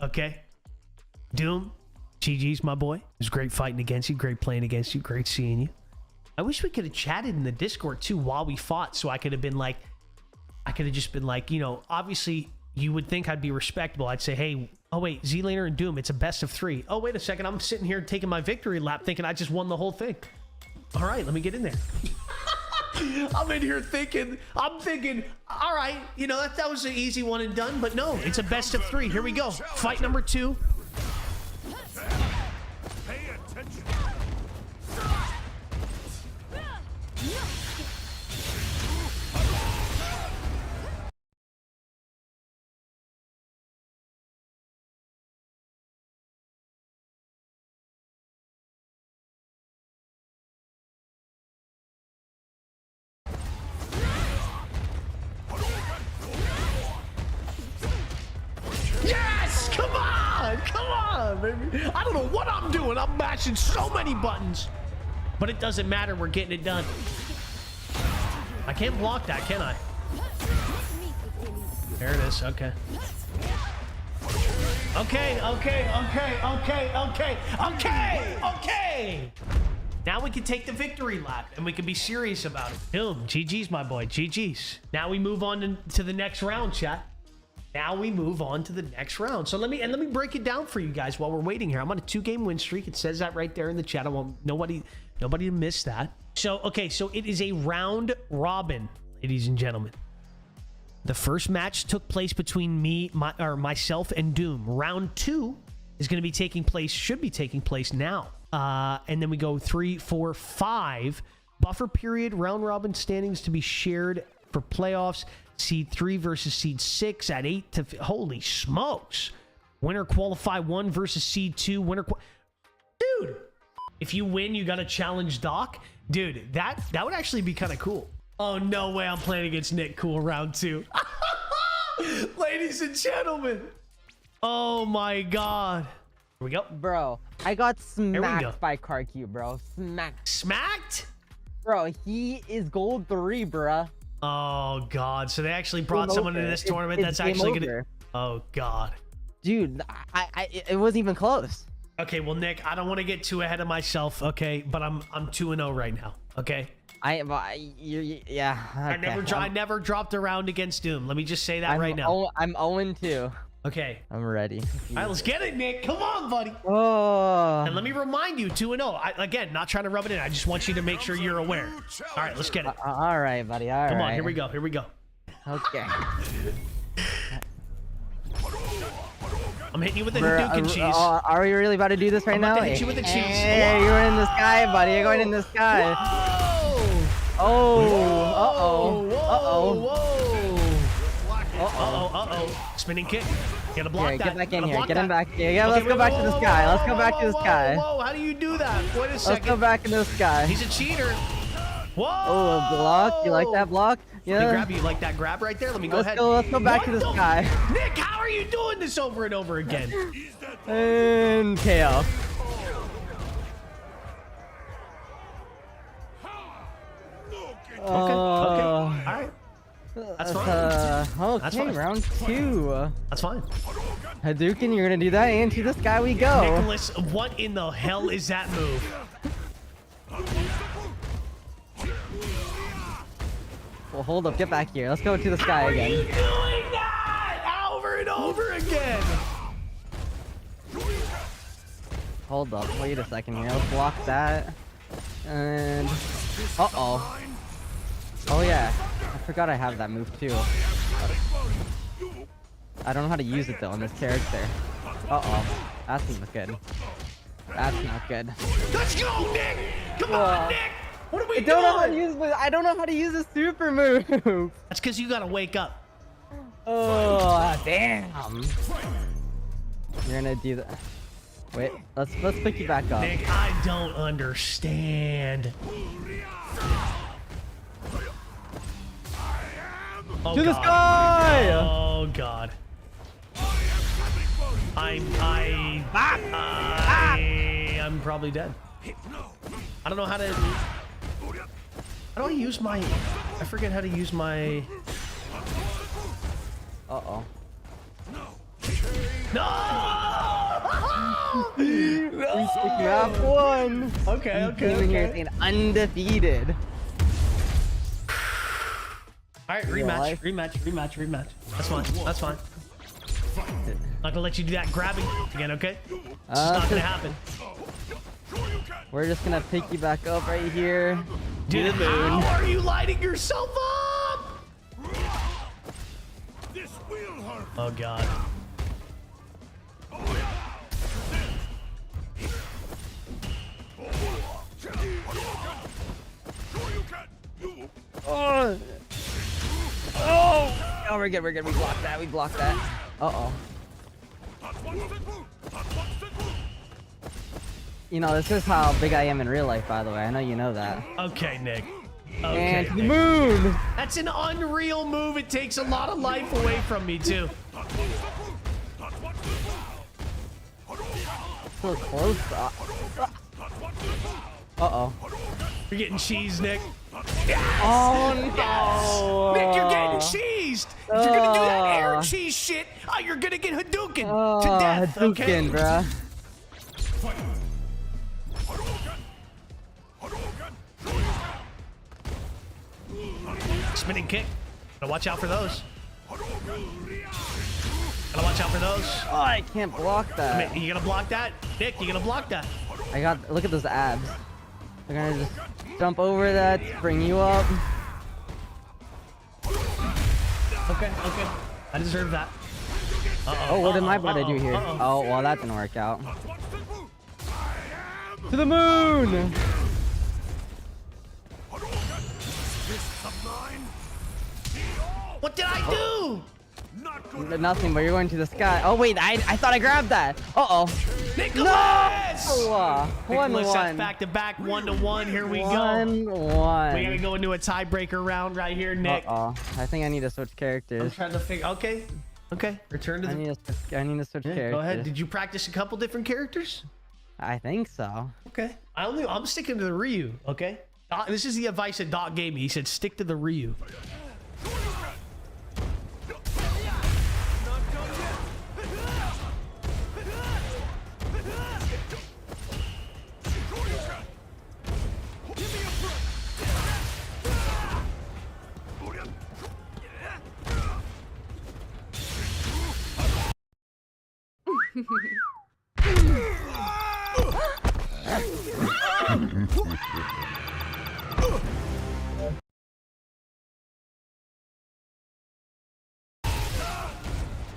Okay? Doom, GG's, my boy. It was great fighting against you. Great playing against you. Great seeing you. I wish we could have chatted in the Discord, too, while we fought. So I could have been like... I could have just been like, you know, obviously, you would think I'd be respectable. I'd say, hey, oh, wait, Z-Laner and Doom, it's a best of 3. Oh, wait a second. I'm sitting here taking my victory lap thinking I just won the whole thing. All right, let me get in there. I'm in here thinking, all right, you know, that was an easy one and done, but no, it's a best of 3. Here we go. Fight number 2. Pay attention. Yes! Come on, baby. I don't know what I'm doing. I'm mashing so many buttons. But it doesn't matter. We're getting it done. I can't block that, can I? There it is. Okay. Okay. Now we can take the victory lap and we can be serious about it. Boom. GG's, my boy. GG's. Now we move on to the next round, chat. Now we move on to the next round. So let me break it down for you guys while we're waiting here. I'm on a 2-game win streak. It says that right there in the chat. I want nobody to miss that. So, okay, so it is a round robin, ladies and gentlemen. The first match took place between myself and Doom. Round 2 is going to be should be taking place now. And then we go 3, 4, 5. Buffer period, round robin standings to be shared for playoffs. Seed 3 versus Seed 6 at 8 to... Holy smokes. Winner qualify 1 versus Seed 2. Dude, if you win, you got to challenge Doc. Dude, that would actually be kind of cool. Oh, no way I'm playing against Nick Cool round 2. Ladies and gentlemen. Oh, my God. Here we go. Bro, I got smacked by CarQ, bro. Smacked? Bro, he is gold 3, bruh. Oh, God. So they actually brought someone into this tournament that's actually going to... Oh, God. Dude, it wasn't even close. Okay, well, Nick, I don't want to get too ahead of myself, okay? But I'm 2-0 right now, okay? Yeah. Okay. I never dropped a round against Doom. Let me just say that right now. I'm 0-2. Okay. I'm ready. All right, let's get it, Nick. Come on, buddy. Oh. And let me remind you, 2-0. Again, not trying to rub it in. I just want you to make sure you're aware. All right, let's get it. All right, buddy. All right. Come on, here we go. Okay. I'm hitting you with the Hadouken cheese. Are we really about to do this right now? I'm about to hit you with the cheese. Hey, you're going in the sky, buddy. You're going in the sky. Whoa! Uh-oh. Spinning kick. Gotta block that. Get back in here. Get him back here. Yeah, let's go back to the sky. Let's go back to the sky. Whoa, how do you do that? Wait a second. Let's go back into the sky. He's a cheater. Whoa! Oh, a block. You like that block? Yeah. You like that grab right there? Let me go ahead. Let's go back to the sky. Nick, how are you doing this over and over again? And KO. Okay. All right. That's fine. Okay, That's fine. round 2. That's fine. Hadouken, you're gonna do that, and to the sky we go. Nicholas, what in the hell is that move? Well, hold up, get back here. Let's go to the sky again. How are you doing that? Over and over again. Hold up, wait a second here. Let's block that. And... Uh-oh. Oh yeah, I forgot I have that move too. I don't know how to use it though on this character. Uh-oh, that's not good. That's not good. Let's go, Nick! Come on, Nick! What are we doing? I don't know how to use a super move. That's because you gotta wake up. Oh, damn. You're gonna do that. Wait, let's pick you back up. Nick, I don't understand. Oh, to the sky! Oh God. I'm probably dead. I don't know how to. How do I use my? I forget how to use my. Uh-oh. Round one. Okay, okay, Team in here okay. saying undefeated. All right, rematch. That's fine. That's fine. Not gonna let you do that grabbing again, okay? It's just not gonna happen. We're just gonna pick you back up right here. Dude, To the moon. how are you lighting yourself up? Oh God. Oh! Oh! Oh, we're good. We blocked that. We blocked that. Uh-oh. You know, this is how big I am in real life, by the way. I know you know that. Okay, Nick. And Okay, to the Nick. moon! That's an unreal move. It takes a lot of life away from me, too. So close. Uh-oh. You're getting cheesed, Nick. Oh, no. Yes! Nick, you're getting cheesed. If you're gonna do that air cheese shit, you're gonna get Hadouken to death, Hadouken, okay? bruh. Spinning kick. Gotta watch out for those. Gotta watch out for those. Oh, I can't block that. You gonna block that? Nick, you gonna block that? I got, look at those abs. I'm gonna just jump over that, bring you up. Okay. I deserve that. Oh, what did my body do here? Oh, well, that didn't work out. To the moon! What did I do? Nothing, but you're going to the sky. Oh, wait, I thought I grabbed that. Uh-oh. Nicholas! No! Nicholas, that's 1-1. back-to-back, 1-1. Here we go. 1-1. We gotta go into a tiebreaker round right here, Nick. Uh-oh. I think I need to switch characters. I'm trying to figure. Okay. Return to the. I need to switch characters. Go ahead. Did you practice a couple different characters? I think so. Okay. I'm sticking to the Ryu. Okay. This is the advice that Doc gave me. He said stick to the Ryu.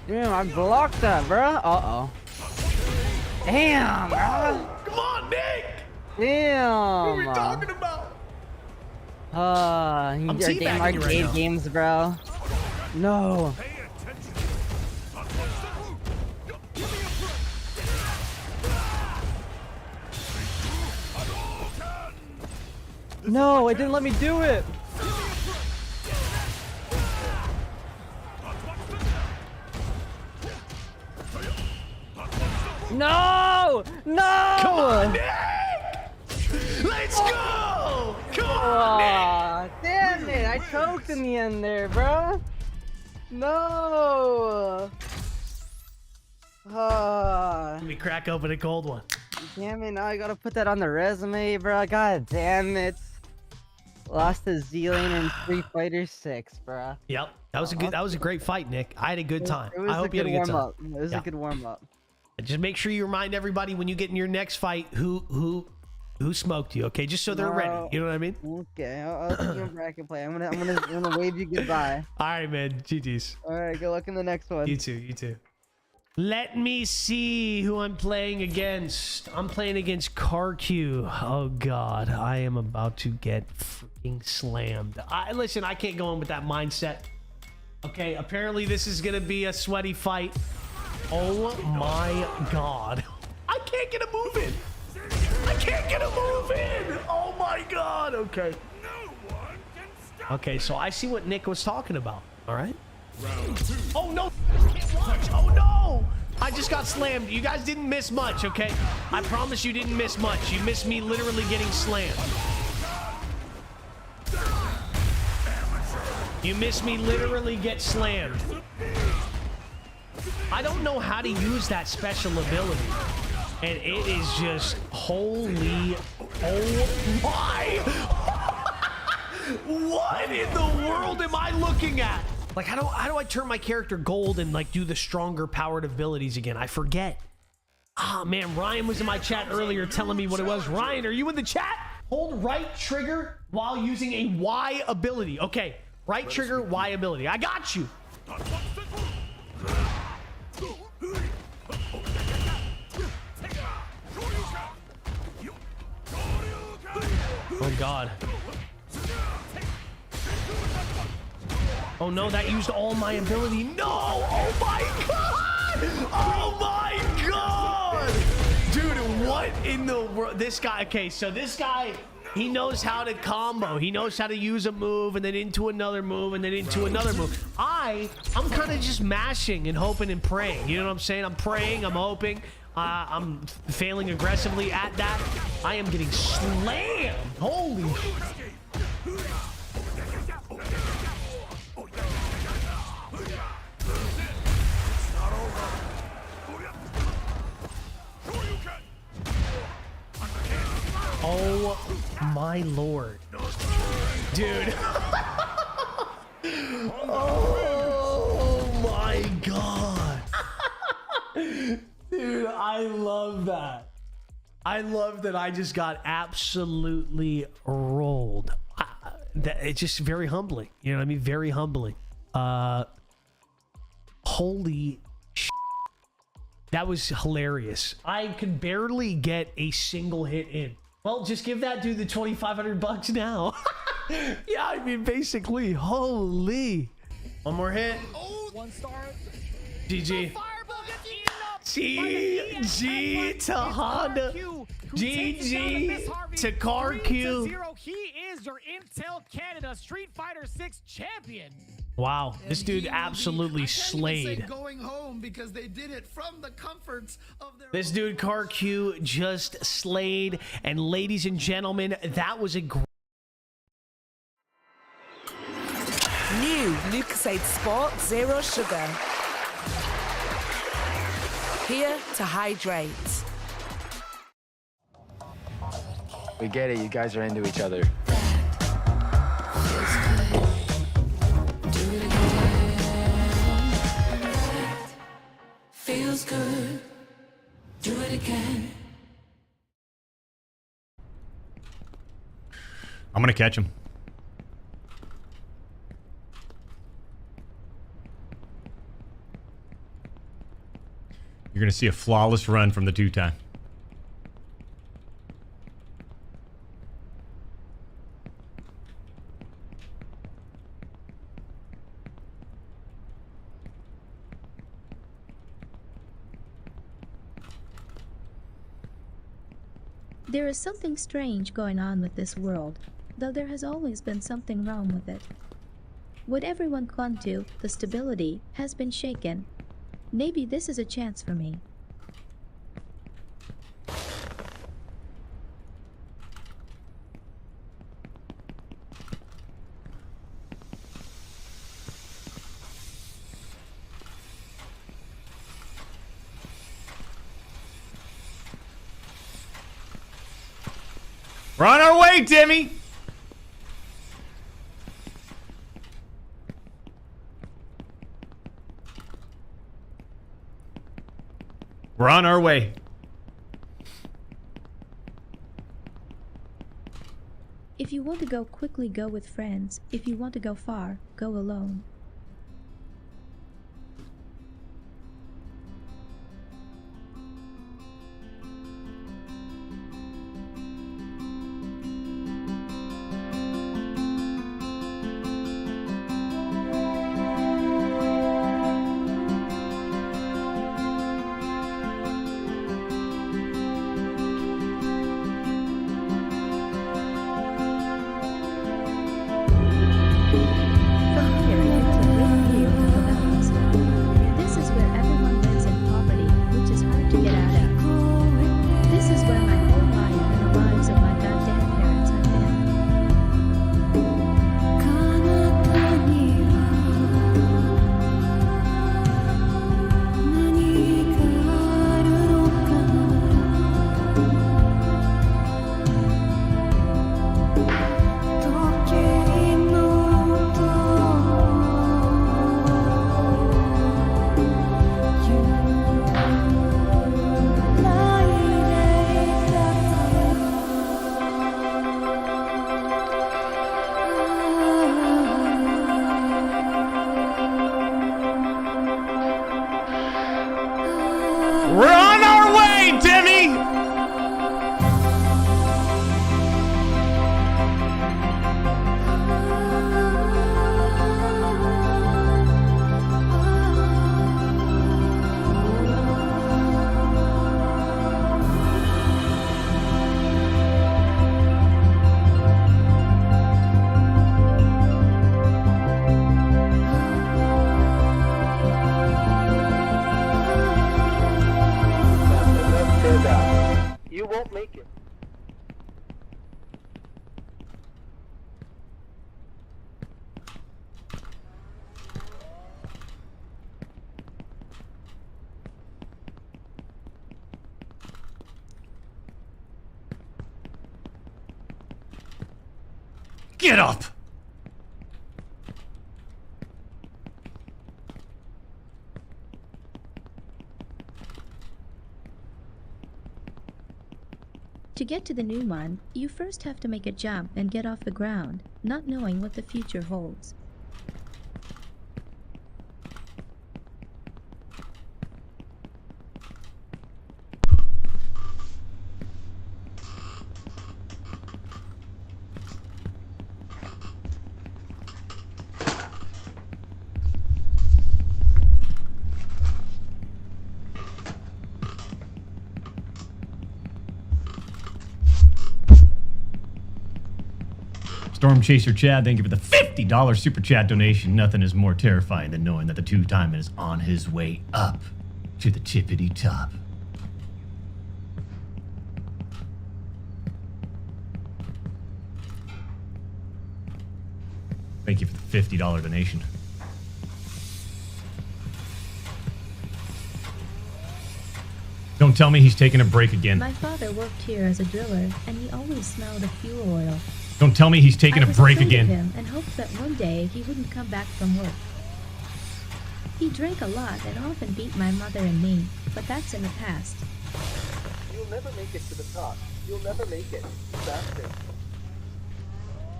Damn, I blocked that, bruh. Uh-oh. Damn, bruh. Come on, Nick. Damn. What are we talking about? Your teabagging damn you right arcade now. games, bro. No. No, it didn't let me do it. No! No! Come on, Nick! Let's go! Come on, Nick! Aw, damn it! I choked in the end there, bro. No. Let me crack open a cold one. Damn it! Now I gotta put that on the resume, bro. God damn it! Lost to Zealand in Street Fighter 6, bro. Yep, that was a great fight, Nick. I had a good time. It was I hope a you good had a good warm time. up. It was Yeah. a good warm up. Just make sure you remind everybody when you get in your next fight who smoked you, okay? Just so they're ready. You know what I mean? Okay, I'll see you in bracket play. I'm gonna wave you goodbye. All right, man. GG's. All right, good luck in the next one. You too. Let me see who I'm playing against. I'm playing against CarQ. Oh God, I am about to get freaking slammed. Listen, I can't go in with that mindset. Okay, apparently this is gonna be a sweaty fight. Oh my God, I can't get a move in. Oh my God. Okay. Okay, so I see what Nick was talking about. All right. Oh no, I can't watch. Oh no, I just got slammed. You guys didn't miss much, okay? I promise you didn't miss much. You missed me literally getting slammed. You missed me literally get slammed. I don't know how to use that special ability. And it is just holy, oh my. What in the world am I looking at? Like, how do I turn my character gold and like do the stronger powered abilities again? I forget. Ah, man, Ryan was in my chat earlier telling me what it was. Ryan, are you in the chat? Hold right trigger while using a Y ability. Okay, right trigger, Y ability. I got you. Oh, God. Oh, no, that used all my ability. No! Oh, my God! Oh, my God! Dude, what in the world? This guy, okay, so this guy, he knows how to combo. He knows how to use a move and then into another move and then into another move. I'm kind of just mashing and hoping and praying. You know what I'm saying? I'm praying, I'm hoping. I'm failing aggressively at that. I am getting slammed. Holy shit. Oh my lord. Dude. Oh my god. Dude, I love that. I love that I just got absolutely rolled. It's just very humbling. You know what I mean? Very humbling. Holy shit. That was hilarious. I could barely get a single hit in. Well, just give that dude the $2,500 now. Yeah, I mean, basically, holy. One more hit. One star. GG. GG to Honda. GG to CarQ. He is your Intel Canada Street Fighter 6 champion. Wow, this dude absolutely slayed. Going home because they did it from the comforts of their. This dude CarQ just slayed, and ladies and gentlemen, that was a great. New Lucasade Sport Zero Sugar. Here to hydrate. We get it, you guys are into each other. Feels good. Do it again. I'm gonna catch him. You're gonna see a flawless run from the two-time. There is something strange going on with this world, though there has always been something wrong with it. What everyone clung to, the stability, has been shaken. Maybe this is a chance for me. We're on our way, Timmy! We're on our way. If you want to go quickly, go with friends. If you want to go far, go alone. The higher you Get up! To get to the new one, you first have to make a jump and get off the ground, not knowing what the future holds. Storm Chaser Chad, thank you for the $50 super chat donation. Nothing is more terrifying than knowing that the two-timer is on his way up to the tippity top. Thank you for the $50 donation. Don't tell me he's taking a break again. My father worked here as a driller, and he always smelled of fuel oil. Don't tell me he's taking a break I was afraid again. of him and hoped that one day he wouldn't come back from work. He drank a lot and often beat my mother and me, but that's in the past. You'll never make it to the top. You'll never make it. Bastard.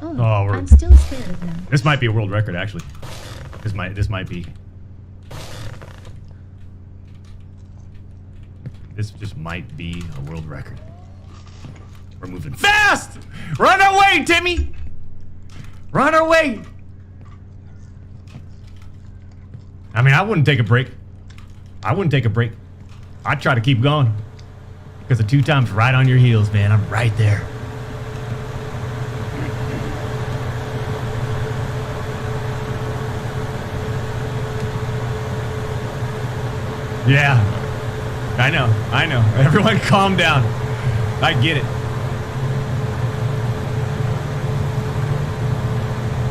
Oh, we're- I'm still scared of him. This might be a world record, actually. This might be. This just might be a world record. We're moving fast! Run away, Timmy! Run away! I mean, I wouldn't take a break. I wouldn't take a break. I'd try to keep going. Because the two times right on your heels, man. I'm right there. Yeah. I know. Everyone calm down. I get it.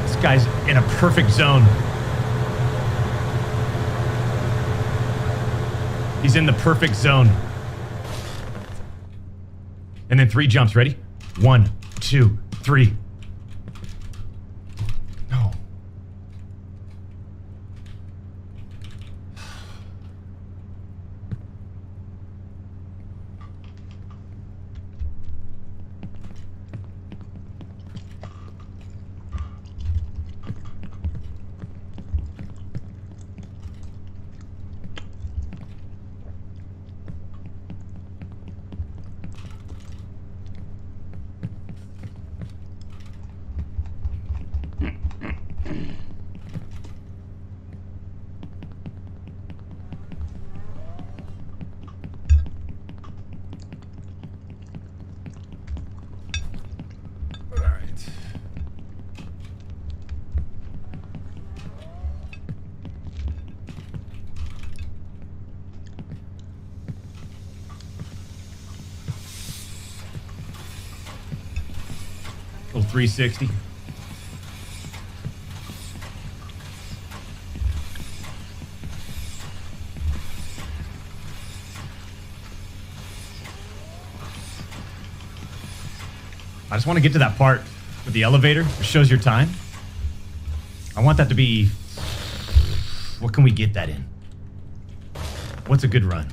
This guy's in a perfect zone. He's in the perfect zone. And then 3 jumps. Ready? 1, 2, 3. No. Little 360. I just want to get to that part with the elevator. It shows your time. I want that to be... What can we get that in? What's a good run?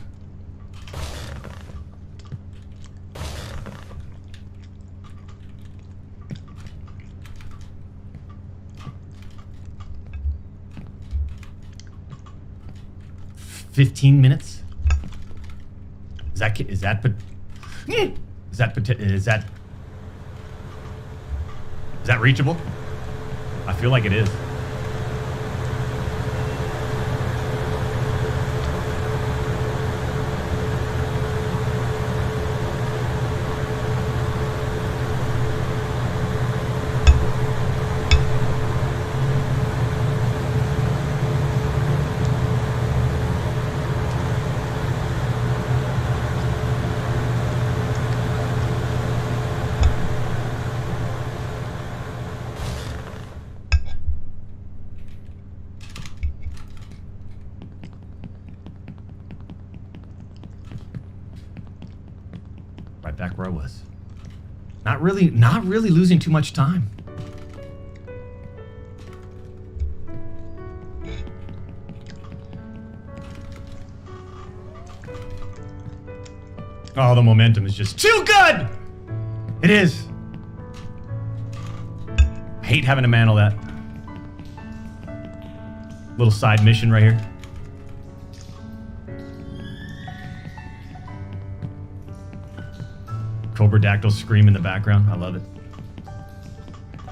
$15 minutes? Is that reachable? I feel like it is. Right back where I was. Not really losing too much time. Oh, the momentum is just too good! It is. I hate having to mantle that. Little side mission right here. Cobra Dactyl scream in the background. I love it.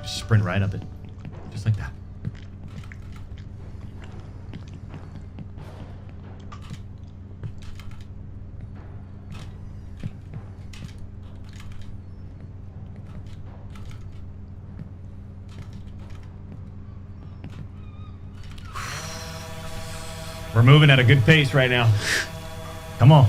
Just sprint right up it. Just like that. We're moving at a good pace right now. Come on.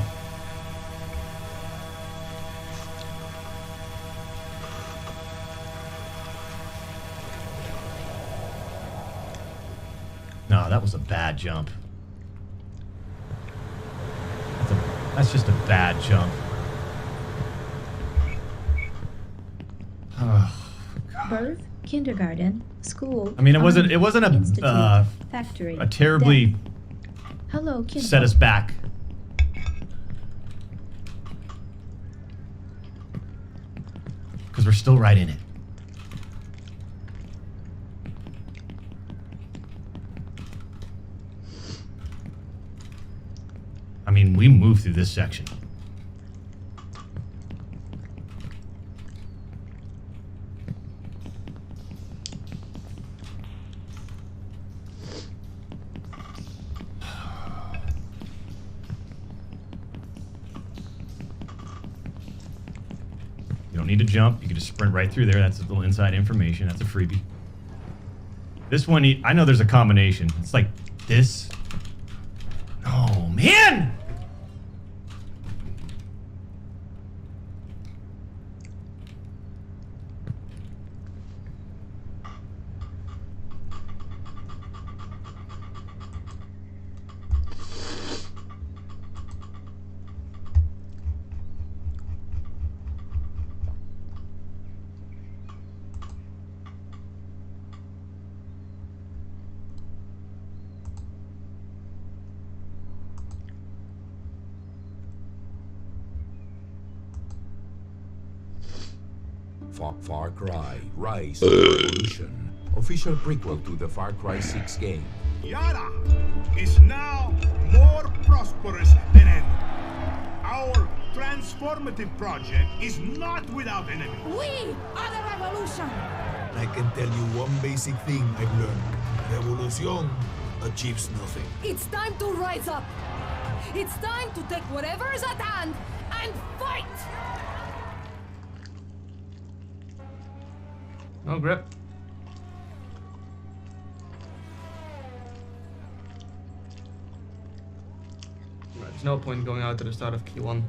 No, that was a bad jump. That's just a bad jump. Oh, Birth, kindergarten, school. I mean, it wasn't a factory, a terribly death. Hello, kid. set us back. Because we're still right in it. I mean, we moved through this section. You don't need to jump. You can just sprint right through there. That's a little inside information. That's a freebie. This one, I know there's a combination. It's like this. Oh, man! Far Cry, Rise of Revolution. Official prequel to the Far Cry 6 game. Yara is now more prosperous than ever. Our transformative project is not without enemies. We are the revolution! I can tell you one basic thing I've learned. Revolution achieves nothing. It's time to rise up! It's time to take whatever is at hand and fight! No grip. Right, there's no point going out to the start of Q1.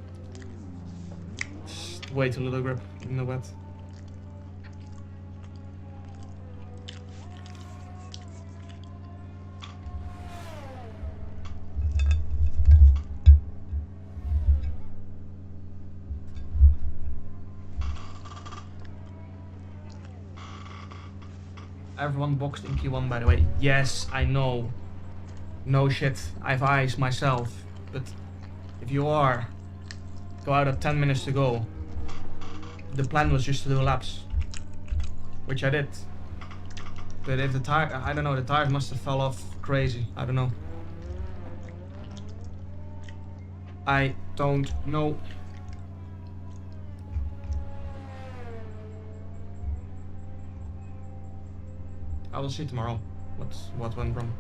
Just way too little grip in the wet. Everyone boxed in Q1, by the way. Yes, I know. No shit, I have eyes myself. But if you are, go out at 10 minutes to go. The plan was just to do laps, which I did. But if the tire, I don't know, the tires must have fell off crazy. I don't know. I don't know. I will see tomorrow what went wrong.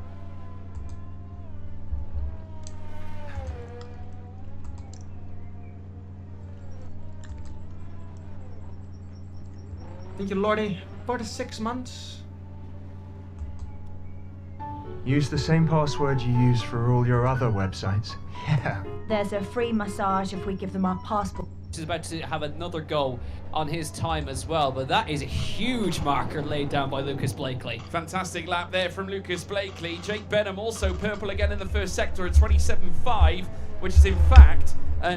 Thank you, Lordy, for the 6 months. Use the same password you use for all your other websites. Yeah. There's a free massage if we give them our passport. He's about to have another go on his time as well, but that is a huge marker laid down by Lucas Blakely. Fantastic lap there from Lucas Blakely. Jake Benham also purple again in the first sector at 27.5, which is in fact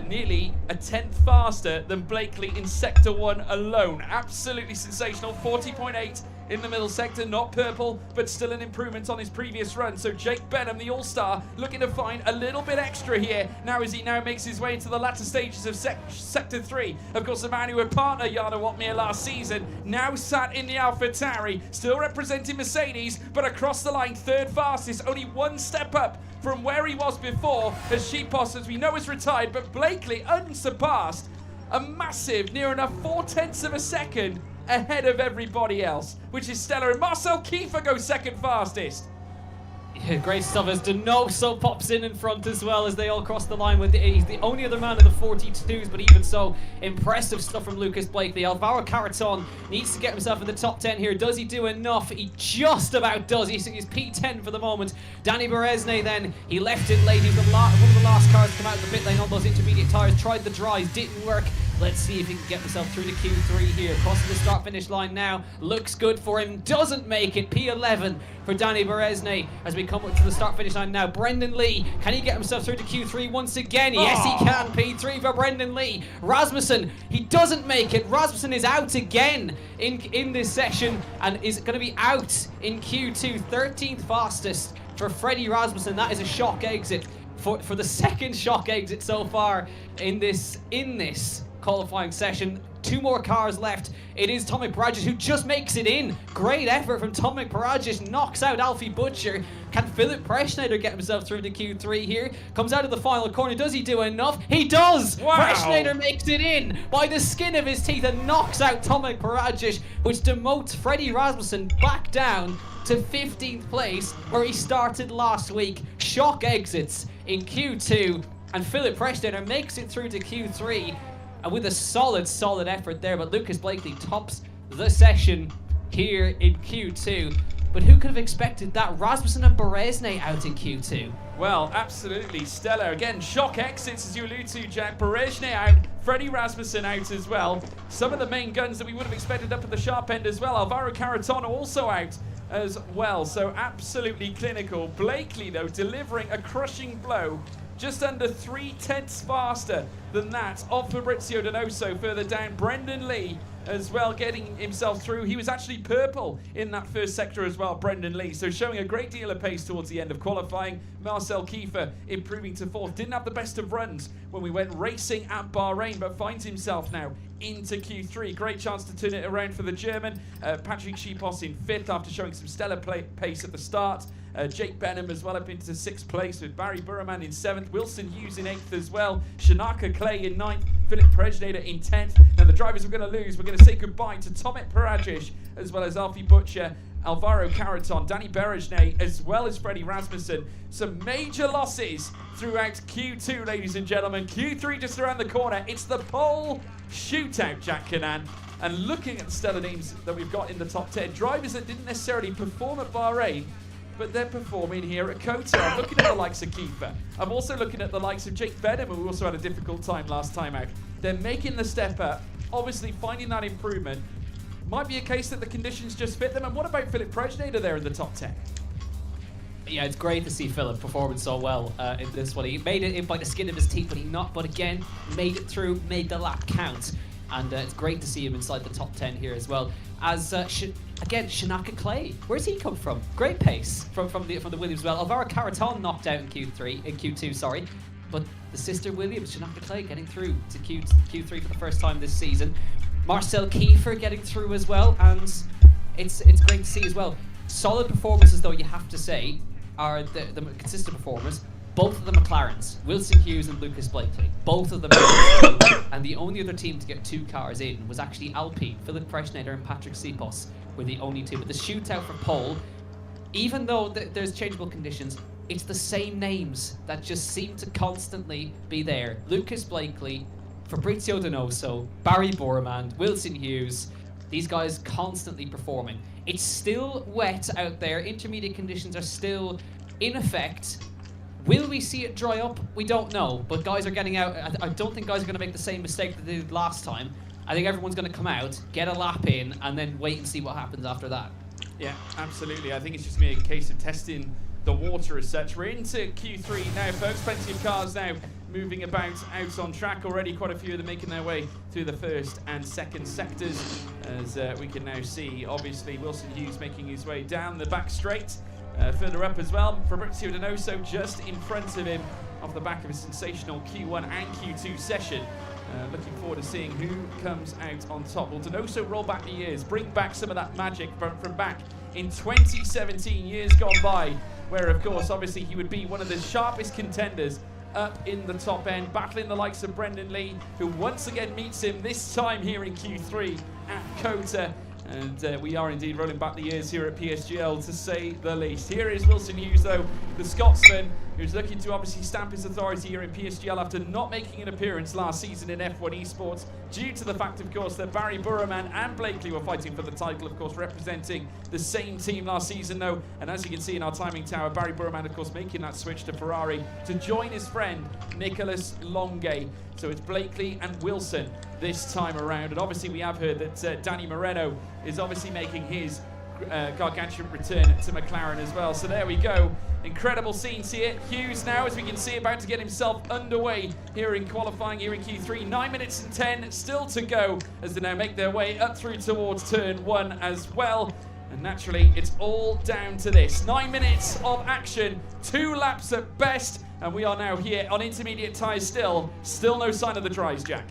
nearly a tenth faster than Blakely in sector 1 alone. Absolutely sensational. 40.8 in the middle sector, not purple, but still an improvement on his previous run. So Jake Benham, the all-star, looking to find a little bit extra here now as he now makes his way into the latter stages of Sector 3. Of course, the man who had partnered Jarno Watmir last season, now sat in the AlphaTauri, still representing Mercedes, but across the line, third fastest, only one step up from where he was before, as Sheepos, as we know, is retired, but Blakely unsurpassed, a massive, near enough 0.4 of a second ahead of everybody else, which is stellar. And Marcel Kiefer goes second fastest. Yeah, great stuff as Donoso pops in front as well as they all cross the line. He's the only other man in the 42s, but even so, impressive stuff from Lucas Blakely. Alvaro Caraton needs to get himself in the top 10 here. Does he do enough? He just about does. He's P10 for the moment. Danny Beresne then, he left it late. He's one of the last cars to come out of the pit lane on those intermediate tyres. Tried the dries, didn't work. Let's see if he can get himself through the Q3 here. Crossing the start-finish line now. Looks good for him. Doesn't make it. P11 for Danny Beresne as we come up to the start-finish line now. Brendan Lee, can he get himself through to Q3 once again? Yes, he can. P3 for Brendan Lee. Rasmussen, he doesn't make it. Rasmussen is out again in this session and is going to be out in Q2. 13th fastest for Freddie Rasmussen. That is a shock exit for the second shock exit so far in this qualifying session. 2 more cars left. It is Tomek Paragic who just makes it in. Great effort from Tomek Paragic. Knocks out Alfie Butcher. Can Philip Preschneider get himself through to Q3 here? Comes out of the final corner. Does he do enough? He does! Wow. Preschneider makes it in by the skin of his teeth and knocks out Tomek Paragic, which demotes Freddie Rasmussen back down to 15th place where he started last week. Shock exits in Q2 and Philip Preschneider makes it through to Q3. And with a solid effort there, but Lucas Blakely tops the session here in Q2. But who could have expected that? Rasmussen and Beresne out in Q2. Well, absolutely stellar. Again, shock exits, as you allude to, Jack. Beresne out, Freddie Rasmussen out as well. Some of the main guns that we would have expected up at the sharp end as well. Alvaro Caraton also out as well. So absolutely clinical. Blakely, though, delivering a crushing blow. Just under 0.3 faster than that of Fabrizio Donoso further down. Brendan Lee as well getting himself through. He was actually purple in that first sector as well, Brendan Lee. So showing a great deal of pace towards the end of qualifying. Marcel Kiefer improving to 4th. Didn't have the best of runs when we went racing at Bahrain, but finds himself now into Q3. Great chance to turn it around for the German. Patrick Sheepos in 5th after showing some stellar pace at the start. Jake Benham as well up into 6th place with Barry Burman in 7th. Wilson Hughes in 8th as well. Shanaka Clay in 9th. Philip Preschneider in 10th. Now the drivers we're going to lose. We're going to say goodbye to Tomek Paragic as well as Alfie Butcher, Alvaro Caraton, Danny Beresne as well as Freddie Rasmussen. Some major losses throughout Q2, ladies and gentlemen. Q3 just around the corner. It's the pole shootout, Jack Canan. And looking at the stellar names that we've got in the top 10, drivers that didn't necessarily perform at Bahrain, but they're performing here at COTA. I'm looking at the likes of Kiefer. I'm also looking at the likes of Jake Benham, who also had a difficult time last time out. They're making the step up, obviously finding that improvement. Might be a case that the conditions just fit them. And what about Philip Preschneider there in the top 10? Yeah, it's great to see Philip performing so well in this one. He made it in by the skin of his teeth, but again, made it through, made the lap count. And it's great to see him inside the top 10 here as well. As again, Shanaka Clay, where's he come from? Great pace from the Williams as well. Alvaro Caraton knocked out in Q2, sorry. But the sister Williams, Shanaka Clay, getting through to Q3 for the first time this season. Marcel Kiefer getting through as well, and it's great to see as well. Solid performances, though, you have to say, are the consistent performers. Both of the McLarens, Wilson Hughes and Lucas Blakely, both of them. And the only other team to get 2 cars in was actually Alpine. Philip Preschneider and Patrick Sipos were the only two. But the shootout for pole, even though there's changeable conditions, it's the same names that just seem to constantly be there. Lucas Blakely, Fabrizio Donoso, Barry Borman, Wilson Hughes. These guys constantly performing. It's still wet out there. Intermediate conditions are still in effect. Will we see it dry up? We don't know, but guys are getting out. I don't think guys are going to make the same mistake that they did last time. I think everyone's going to come out, get a lap in, and then wait and see what happens after that. Yeah, absolutely. I think it's just a case of testing the water as such. We're into Q3 now, folks. Plenty of cars now moving about out on track already. Quite a few of them making their way through the first and second sectors, as we can now see. Obviously, Wilson Hughes making his way down the back straight. Further up as well, Fabrizio Donoso just in front of him off the back of a sensational Q1 and Q2 session. Looking forward to seeing who comes out on top. Will Donoso roll back the years, bring back some of that magic from back in 2017, years gone by, where of course obviously he would be one of the sharpest contenders up in the top end, battling the likes of Brendan Lee, who once again meets him this time here in Q3 at COTA. And we are indeed rolling back the years here at PSGL, to say the least. Here is Wilson Hughes, though, the Scotsman, who's looking to obviously stamp his authority here in PSGL after not making an appearance last season in F1 Esports, due to the fact, of course, that Barry Burman and Blakely were fighting for the title, of course, representing the same team last season, though. And as you can see in our timing tower, Barry Burman, of course, making that switch to Ferrari to join his friend Nicholas Longay. So it's Blakely and Wilson this time around. And obviously we have heard that Danny Moreno is obviously making his gargantuan return to McLaren as well. So there we go. Incredible scenes here. Hughes now, as we can see, about to get himself underway here in qualifying here in Q3. 9 minutes and 10 still to go as they now make their way up through towards turn 1 as well. And naturally, it's all down to this. 9 minutes of action, 2 laps at best. And we are now here on intermediate tyres still. Still no sign of the dries, Jack.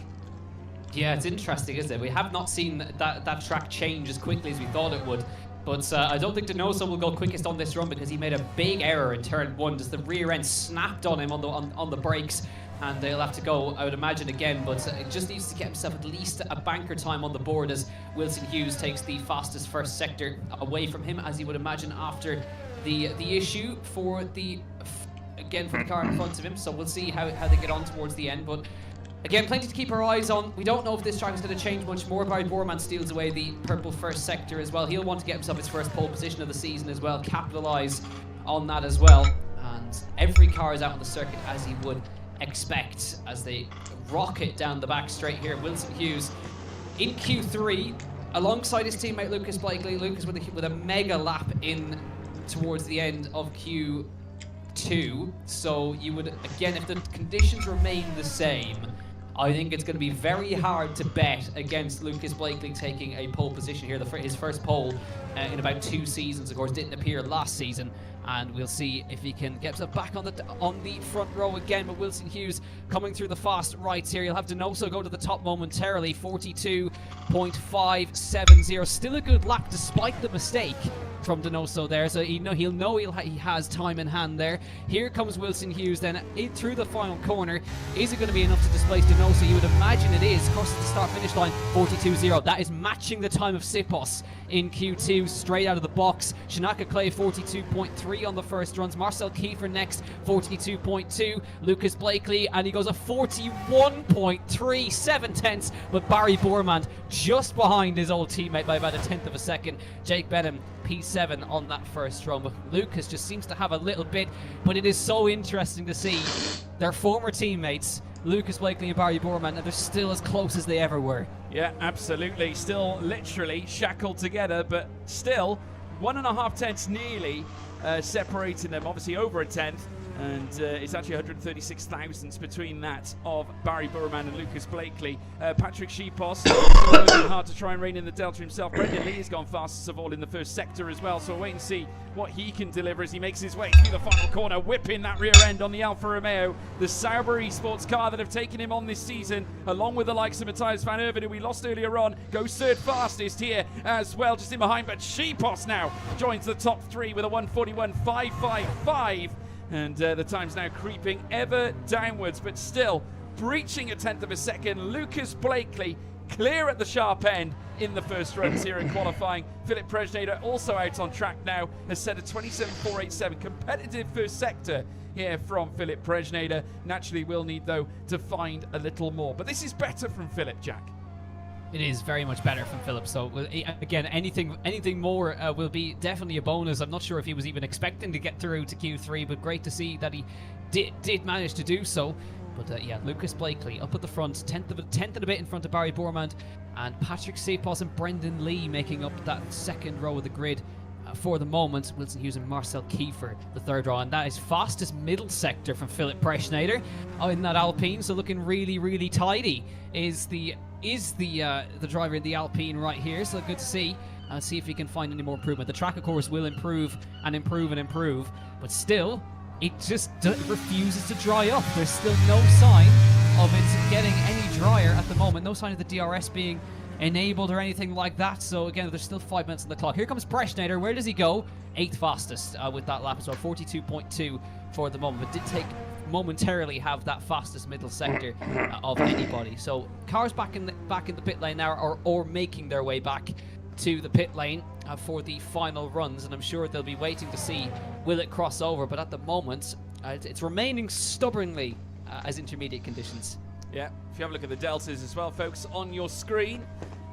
Yeah, it's interesting, isn't it? We have not seen that track change as quickly as we thought it would. But I don't think Donoso will go quickest on this run, because he made a big error in turn 1. Just the rear end snapped on him on the brakes, and they'll have to go, I would imagine, again. But it just needs to get himself at least a banker time on the board, as Wilson Hughes takes the fastest first sector away from him, as you would imagine, after the issue for the car in front of him. So we'll see how they get on towards the end. But again, plenty to keep our eyes on. We don't know if this track is going to change much more. Barry Borman steals away the purple first sector as well. He'll want to get himself his first pole position of the season as well, capitalise on that as well. And every car is out on the circuit as he would expect, as they rocket down the back straight here. Wilson Hughes in Q3 alongside his teammate Lucas Blakely. Lucas with a mega lap in towards the end of Q2. So you would, again, if the conditions remain the same, I think it's going to be very hard to bet against Lucas Blakely taking a pole position here. His first pole in about 2 seasons, of course, didn't appear last season. And we'll see if he can get himself back on the front row again. But Wilson Hughes coming through the fast rights here. You'll have Donoso go to the top momentarily. 42.570. Still a good lap despite the mistake from Donoso there. So he'll know he has time in hand there. Here comes Wilson Hughes then in through the final corner. Is it going to be enough to displace Donoso? You would imagine it is. Crosses the start finish line. 42.0. That is matching the time of Sipos in Q2 straight out of the box. Shanaka Clay 42.3 on the first runs. Marcel Kiefer next 42.2. Lucas Blakely, and he goes a 41.37 tenths, but Barry Borman just behind his old teammate by about a tenth of a second. Jake Benham P7 on that first run, but Lucas just seems to have a little bit. But it is so interesting to see their former teammates, Lucas Blakely and Barry Borman, and they're still as close as they ever were. Yeah, absolutely. Still literally shackled together, but still 1.5 tenths nearly separating them, obviously over a tenth. And it's actually 136 thousandths between that of Barry Burman and Lucas Blakely. Patrick Shepos still working hard to try and rein in the delta himself. Brendan Lee has gone fastest of all in the first sector as well, so we'll wait and see what he can deliver as he makes his way through the final corner, whipping that rear end on the Alfa Romeo, the Sauber Esports car that have taken him on this season, along with the likes of Matthias van Erven, who we lost earlier on, goes third fastest here as well, just in behind. But Shepos now joins the top 3 with a 141.555. And the time's now creeping ever downwards, but still breaching a tenth of a second. Lucas Blakely clear at the sharp end in the first runs here in qualifying. Philip Prejnader also out on track now, has set a 27.487. Competitive first sector here from Philip Prejnader. Naturally, we'll need, though, to find a little more. But this is better from Philip, Jack. It is very much better from Philip. So again, anything more will be definitely a bonus. I'm not sure if he was even expecting to get through to Q3, but great to see that he did manage to do so. But yeah, Lucas Blakely up at the front, tenth and a bit in front of Barry Borman, and Patrick Sipos and Brendan Lee making up that second row of the grid for the moment, Wilson Hughes and Marcel Kiefer, the third row, and that is fastest middle sector from Philip Preschnader in that Alpine. So looking really, really tidy is the driver in the Alpine right here. So good to see. See if he can find any more improvement. The track, of course, will improve and improve and improve, but still, it just refuses to dry up. There's still no sign of it getting any drier at the moment. No sign of the DRS being enabled or anything like that. So again, there's still 5 minutes on the clock. Here comes Preschnader. Where does he go? 8th fastest with that lap as well. 42.2 for the moment, but did take momentarily have that fastest middle sector of anybody. So cars back in the pit lane now, or making their way back to the pit lane for the final runs, and I'm sure they'll be waiting to see will it cross over, but at the moment it's remaining stubbornly as intermediate conditions. Yeah, if you have a look at the deltas as well, folks, on your screen,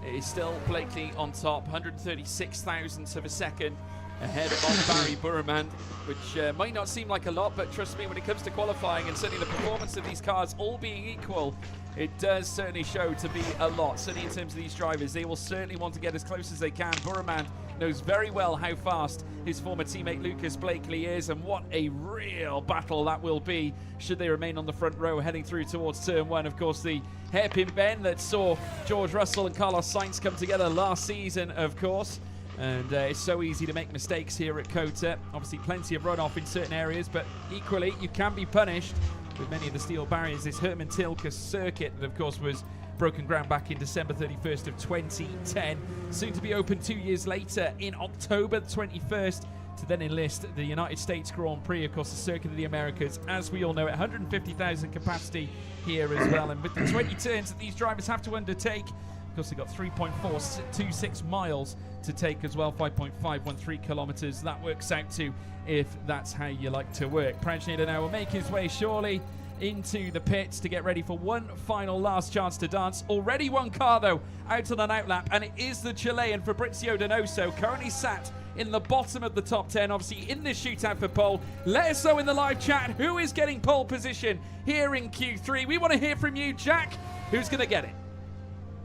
it is still Blakely on top, 136 thousandths of a second ahead of Barry Burman, which might not seem like a lot, but trust me, when it comes to qualifying and certainly the performance of these cars all being equal, it does certainly show to be a lot. Certainly in terms of these drivers, they will certainly want to get as close as they can. Burman knows very well how fast his former teammate Lucas Blakely is, and what a real battle that will be should they remain on the front row heading through towards turn one. Of course, the hairpin bend that saw George Russell and Carlos Sainz come together last season, of course. And it's so easy to make mistakes here at COTA. Obviously plenty of runoff in certain areas, but equally you can be punished with many of the steel barriers. This Herman Tilke circuit that of course was broken ground back in December 31st of 2010, soon to be open 2 years later in October 21st to then enlist the United States Grand Prix, of course the Circuit of the Americas, as we all know, at 150,000 capacity here as well. And with the 20 turns that these drivers have to undertake, of course they've got 3.426 miles to take as well, 5.513 kilometers. That works out to, if that's how you like to work. Preschnader now will make his way surely into the pits to get ready for one final last chance to dance. Already one car though out on an outlap, and it is the Chilean Fabrizio Donoso, currently sat in the bottom of the top 10, obviously in this shootout for pole. Let us know in the live chat who is getting pole position here in Q3. We want to hear from you, Jack. Who's going to get it?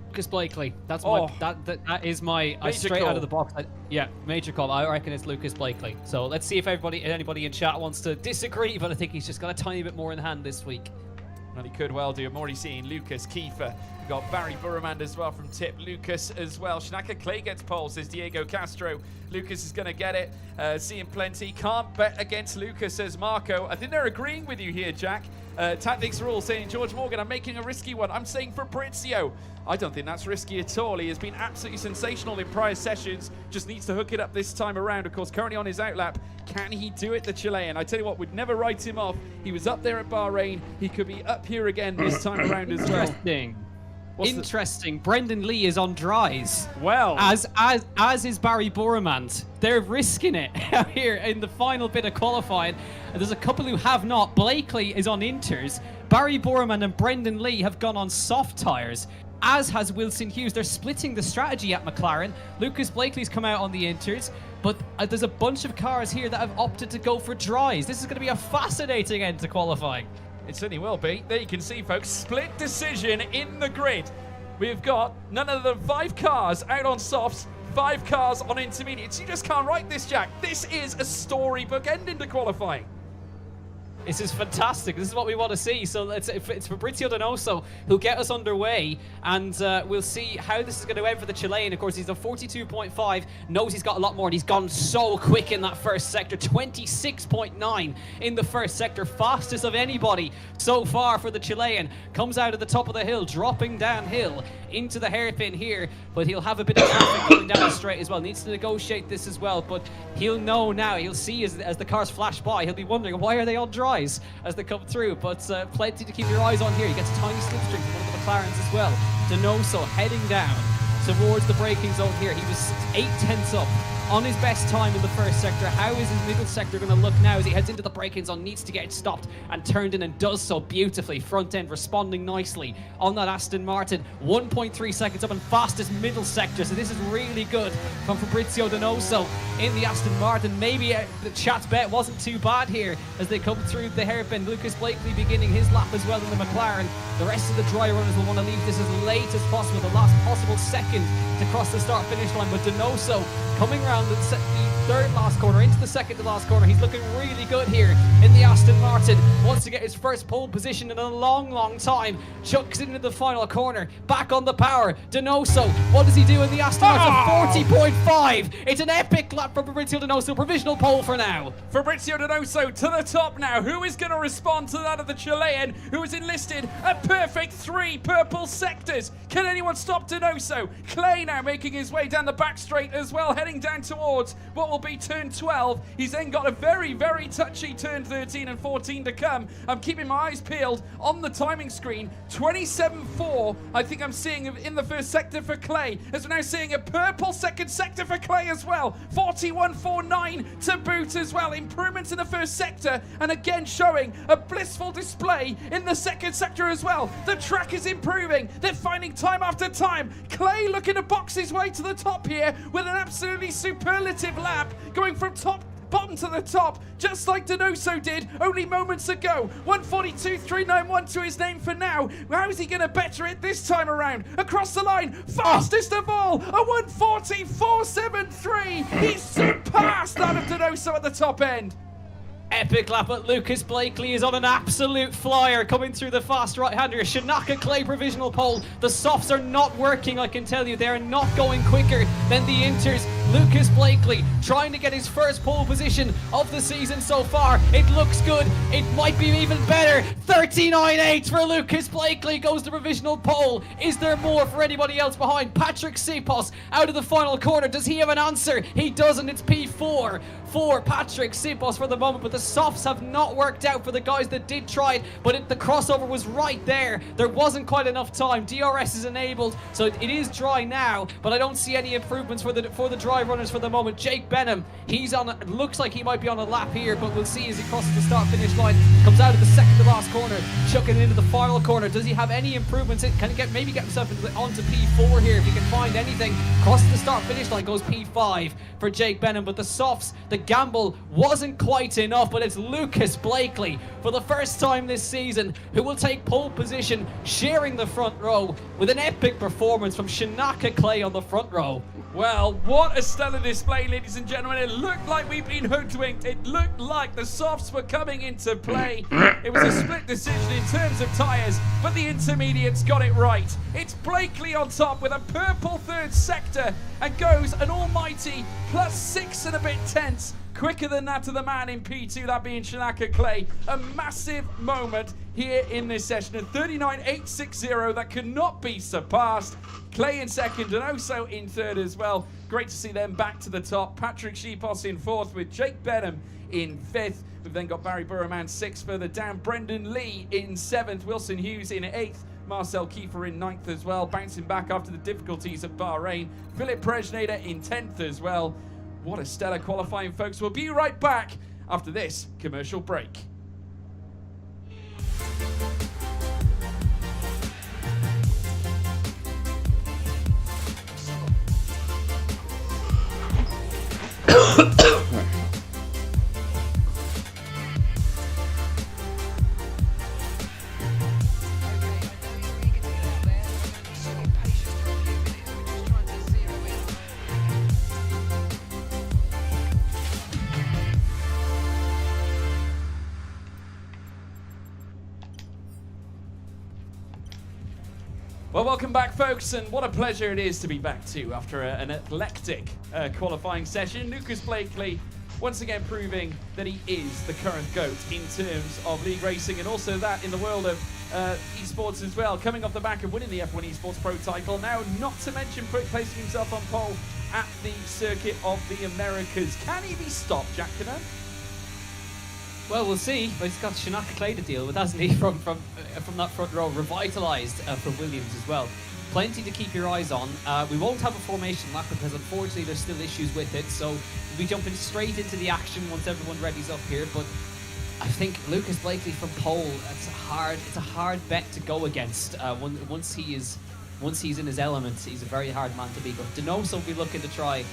Lucas Blakely. That's my that is my straight call. Out of the box. Yeah, major call. I reckon it's Lucas Blakely. So let's see if anybody in chat wants to disagree, but I think he's just got a tiny bit more in hand this week. Well, he could well do. I'm already seeing Lucas Kiefer. We've got Barry Burman as well from Tip. Lucas as well. Shanaka Clay gets pole, says Diego Castro. Lucas is going to get it. Seeing plenty. Can't bet against Lucas, says Marco. I think they're agreeing with you here, Jack. Tactics Rule saying, George Morgan, I'm making a risky one. I'm saying Fabrizio. I don't think that's risky at all. He has been absolutely sensational in prior sessions. Just needs to hook it up this time around. Of course, currently on his outlap. Can he do it, the Chilean? I tell you what, we'd never write him off. He was up there at Bahrain. He could be up here again this time around as well. Interesting. Brendan Lee is on dries. Well, as is Barry Boromant. They're risking it out here in the final bit of qualifying. There's a couple who have not. Blakely is on inters. Barry Boromant and Brendan Lee have gone on soft tires, as has Wilson Hughes. They're splitting the strategy at McLaren. Lucas Blakely's come out on the inters, but there's a bunch of cars here that have opted to go for dries. This is going to be a fascinating end to qualifying. It certainly will be. There you can see, folks, split decision in the grid. We've got none other than 5 cars out on softs, 5 cars on intermediates. You just can't write this, Jack. This is a storybook ending to qualifying. This is fantastic. This is what we want to see. So it's Fabrizio Donoso who'll get us underway, and we'll see how this is going to end for the Chilean. Of course, he's on 42.5, knows he's got a lot more, and he's gone so quick in that first sector. 26.9 in the first sector, fastest of anybody so far for the Chilean. Comes out at the top of the hill, dropping downhill into the hairpin here, but he'll have a bit of traffic coming down the straight as well. Needs to negotiate this as well, but he'll know now. He'll see as the cars flash by. He'll be wondering, why are they on dry as they come through? But plenty to keep your eyes on here. He gets a tiny slipstream from one of the McLarens as well. Donoso heading down towards the braking zone here. He was 0.8 up on his best time in the first sector. How is his middle sector going to look now as he heads into the braking zone? Needs to get it stopped and turned in, and does so beautifully. Front end responding nicely on that Aston Martin. 1.3 seconds up and fastest middle sector. So this is really good from Fabrizio Donoso in the Aston Martin. Maybe the chat's bet wasn't too bad here as they come through the hairpin. Lucas Blakely beginning his lap as well in the McLaren. The rest of the dry runners will want to leave this as late as possible, the last possible second to cross the start-finish line. But Donoso coming around the third last corner into the second to last corner. He's looking really good here in the Aston Martin. Wants to get his first pole position in a long time. Chucks it into the final corner. Back on the power. Donoso, what does he do in the Aston Martin? 40.5. It's an epic lap from Fabrizio Donoso. Provisional pole for now. Fabrizio Donoso to the top now. Who is going to respond to that of the Chilean, who has enlisted a perfect 3 purple sectors? Can anyone stop Donoso? Clay now making his way down the back straight as well, heading down towards what will be turn 12. He's then got a very touchy turn 13 and 14 to come. I'm keeping my eyes peeled on the timing screen. 27.4, I think I'm seeing in the first sector for Clay, as we're now seeing a purple second sector for Clay as well. 41.49 to boot as well. Improvements in the first sector, and again showing a blissful display in the second sector as well. The track is improving. They're finding time after time. Clay looking to box his way to the top here with an absolutely superlative lap, going from bottom to the top, just like Donoso did only moments ago. 142.391 to his name for now. How is he going to better it this time around? Across the line, fastest of all, a 140.473. He's surpassed that of Donoso at the top end. Epic lap, but Lucas Blakely is on an absolute flyer coming through the fast right-hander. Shinaka Clay provisional pole. The softs are not working, I can tell you. They are not going quicker than the inters. Lucas Blakely trying to get his first pole position of the season so far. It looks good. It might be even better. 39.8 for Lucas Blakely goes the provisional pole. Is there more for anybody else behind? Patrick Sipos out of the final corner. Does he have an answer? He doesn't. It's P4 for Patrick Sipos for the moment, but the softs have not worked out for the guys that did try it, but the crossover was right there. There wasn't quite enough time. DRS is enabled, so it is dry now, but I don't see any improvements for the dry runners for the moment. Jake Benham, he's on, looks like he might be on a lap here, but we'll see as he crosses the start-finish line. Comes out of the second to last corner, chucking it into the final corner. Does he have any improvements? Can he maybe get himself onto P4 here if he can find anything? Crosses the start-finish line, goes P5 for Jake Benham, but the softs, the gamble wasn't quite enough, but it's Lucas Blakely for the first time this season who will take pole position, sharing the front row with an epic performance from Shinaka Clay on the front row. Well, what a stellar display, ladies and gentlemen. It looked like we've been hoodwinked. It looked like the softs were coming into play. It was a split decision in terms of tyres, but the intermediates got it right. It's Blakely on top with a purple third sector and goes an almighty +6 and a bit tenths. Quicker than that to the man in P2, that being Shinaka Clay. A massive moment here in this session. A 39.860 that cannot be surpassed. Clay in second and also in third as well. Great to see them back to the top. Patrick Sipos in fourth with Jake Benham in fifth. We've then got Barry Burroman sixth, further down Brendan Lee in seventh, Wilson Hughes in eighth, Marcel Kiefer in ninth as well, bouncing back after the difficulties at Bahrain. Philip Prejnader in 10th as well. What a stellar qualifying, folks. We'll be right back after this commercial break. Well, welcome back, folks, and what a pleasure it is to be back too after an eclectic qualifying session. Lucas Blakely once again proving that he is the current GOAT in terms of league racing and also that in the world of esports as well, coming off the back of winning the F1 Esports Pro title, now not to mention placing himself on pole at the Circuit of the Americas. Can he be stopped, Jack Cannon? Well, we'll see. But he's got Shinaka Clay to deal with, hasn't he? From that front row, revitalised for Williams as well. Plenty to keep your eyes on. We won't have a formation lap because unfortunately there's still issues with it. So we'll be jumping straight into the action once everyone readies up here. But I think Lucas Blakely from pole, it's a hard bet to go against. Once he's in his element, he's a very hard man to beat. But Donoso will be looking to try and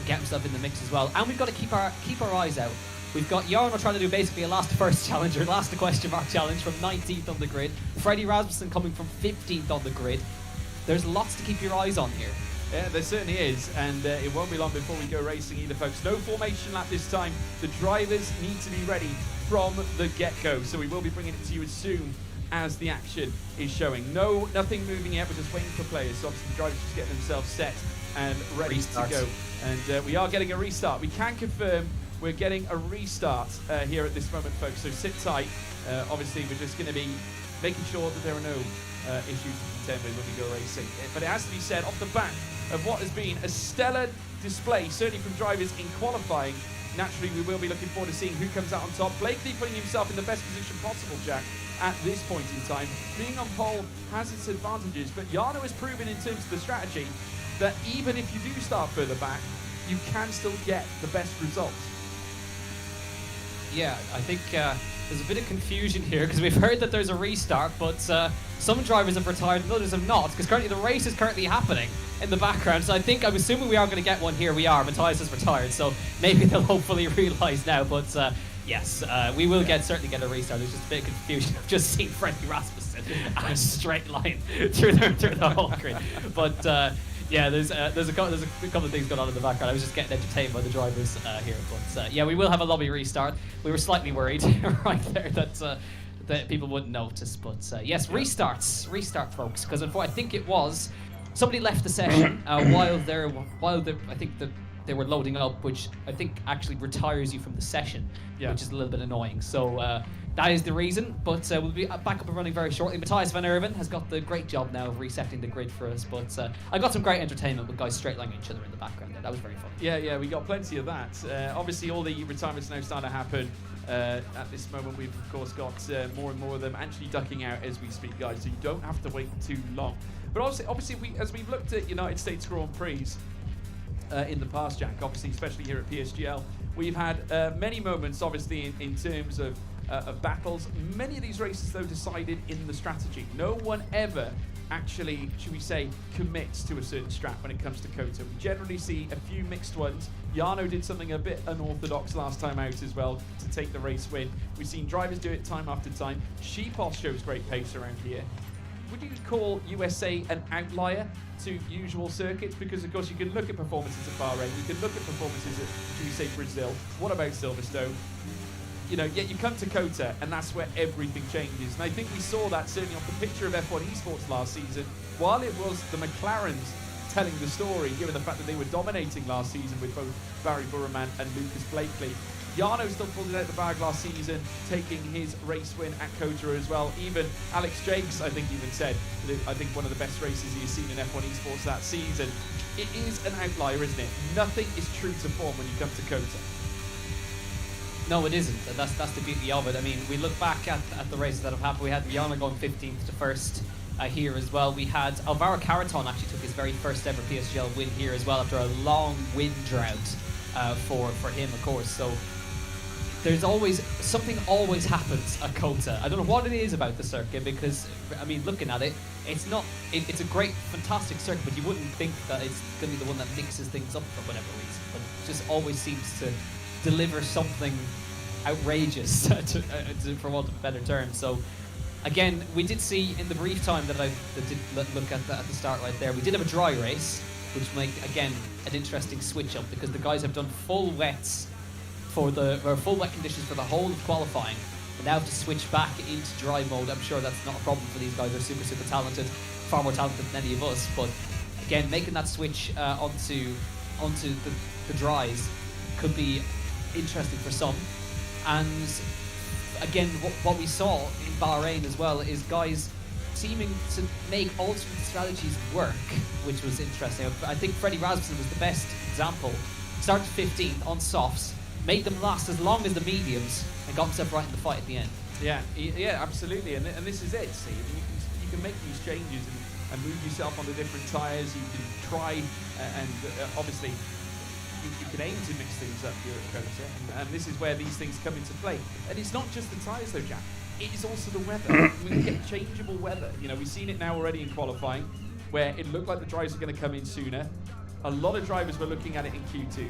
get himself in the mix as well. And we've got to keep our eyes out. We've got Jarno trying to do basically a last question mark challenge from 19th on the grid. Freddie Rasmussen coming from 15th on the grid. There's lots to keep your eyes on here. Yeah, there certainly is, and it won't be long before we go racing either, folks. No formation lap this time. The drivers need to be ready from the get-go, so we will be bringing it to you as soon as the action is showing. Nothing moving yet. We're just waiting for players. So obviously the drivers just getting themselves set and ready to go. And we are getting a restart. We can confirm we're getting a restart here at this moment, folks. So sit tight. Obviously, we're just going to be making sure that there are no issues to contend with when we go racing. But it has to be said, off the back of what has been a stellar display, certainly from drivers in qualifying, naturally we will be looking forward to seeing who comes out on top. Blakely putting himself in the best position possible, Jack, at this point in time. Being on pole has its advantages, but Jarno has proven in terms of the strategy that even if you do start further back, you can still get the best results. Yeah, I think there's a bit of confusion here because we've heard that there's a restart, but some drivers have retired and others have not, because currently the race is currently happening in the background. So I'm assuming we are going to get one here. We are. Matthias has retired, so maybe they'll hopefully realise now. But yes, we will certainly get a restart. There's just a bit of confusion. I've just seen Freddie Rasmussen on a straight line through the whole grid. But yeah, there's a couple of things going on in the background. I was just getting entertained by the drivers here. But yeah, we will have a lobby restart. We were slightly worried right there that people wouldn't notice. But yes, restart, folks. Because I think it was somebody left the session while I think they were loading up, which I think actually retires you from the session, which is a little bit annoying. So that is the reason, but we'll be back up and running very shortly. Matthias van Erven has got the great job now of resetting the grid for us, but I got some great entertainment with guys straight lining each other in the background there. That was very fun. Yeah, we got plenty of that. Obviously, all the retirements now starting to happen. At this moment, we've of course got more and more of them actually ducking out as we speak, guys, so you don't have to wait too long. But obviously as we've looked at United States Grand Prix in the past, Jack, obviously, especially here at PSGL, we've had many moments, obviously, in terms of battles. Many of these races, though, decided in the strategy. No one ever actually, should we say, commits to a certain strat when it comes to COTA. We generally see a few mixed ones. Jarno did something a bit unorthodox last time out as well to take the race win. We've seen drivers do it time after time. Sheepos shows great pace around here. Would you call USA an outlier to usual circuits? Because, of course, you can look at performances at Bahrain, you can look at performances at, should we say, Brazil. What about Silverstone? Yet you come to COTA, and that's where everything changes. And I think we saw that certainly off the picture of F1 Esports last season. While it was the McLarens telling the story, given the fact that they were dominating last season with both Barry Burman and Lucas Blakely, Jarno still pulled it out the bag last season, taking his race win at COTA as well. Even Alex Jakes, I think, even said that I think one of the best races he's seen in F1 Esports that season. It is an outlier, isn't it? Nothing is true to form when you come to COTA. No, it isn't. That's the beauty of it. I mean, we look back at the races that have happened. We had Jarno going 15th to 1st here as well. We had Alvaro Carreton actually took his very first ever PSGL win here as well after a long win drought for him, of course. So there's something always happens at COTA. I don't know what it is about the circuit, because I mean, looking at it, it's a great, fantastic circuit, but you wouldn't think that it's going to be the one that mixes things up for whatever reason. But it just always seems to deliver something outrageous, for want of a better term. So again, we did see in the brief time that I did look at the start right there, we did have a dry race, which make again an interesting switch up, because the guys have done full wets full wet conditions for the whole of qualifying, but now have to switch back into dry mode. I'm sure that's not a problem for these guys. They're super talented, far more talented than any of us. But again, making that switch onto the dries could be interesting for some. And again, what we saw in Bahrain as well is guys seeming to make alternate strategies work, which was interesting. I think Freddie Rasmussen was the best example. Started 15th on softs, made them last as long as the mediums, and got himself right in the fight at the end. Yeah, absolutely. And this is it. See, you can make these changes and move yourself onto different tyres. You can try and obviously you can aim to mix things up here at COTA, and this is where these things come into play. And it's not just the tyres though, Jack. It is also the weather. We get changeable weather. We've seen it now already in qualifying, where it looked like the drivers are going to come in sooner. A lot of drivers were looking at it in Q2.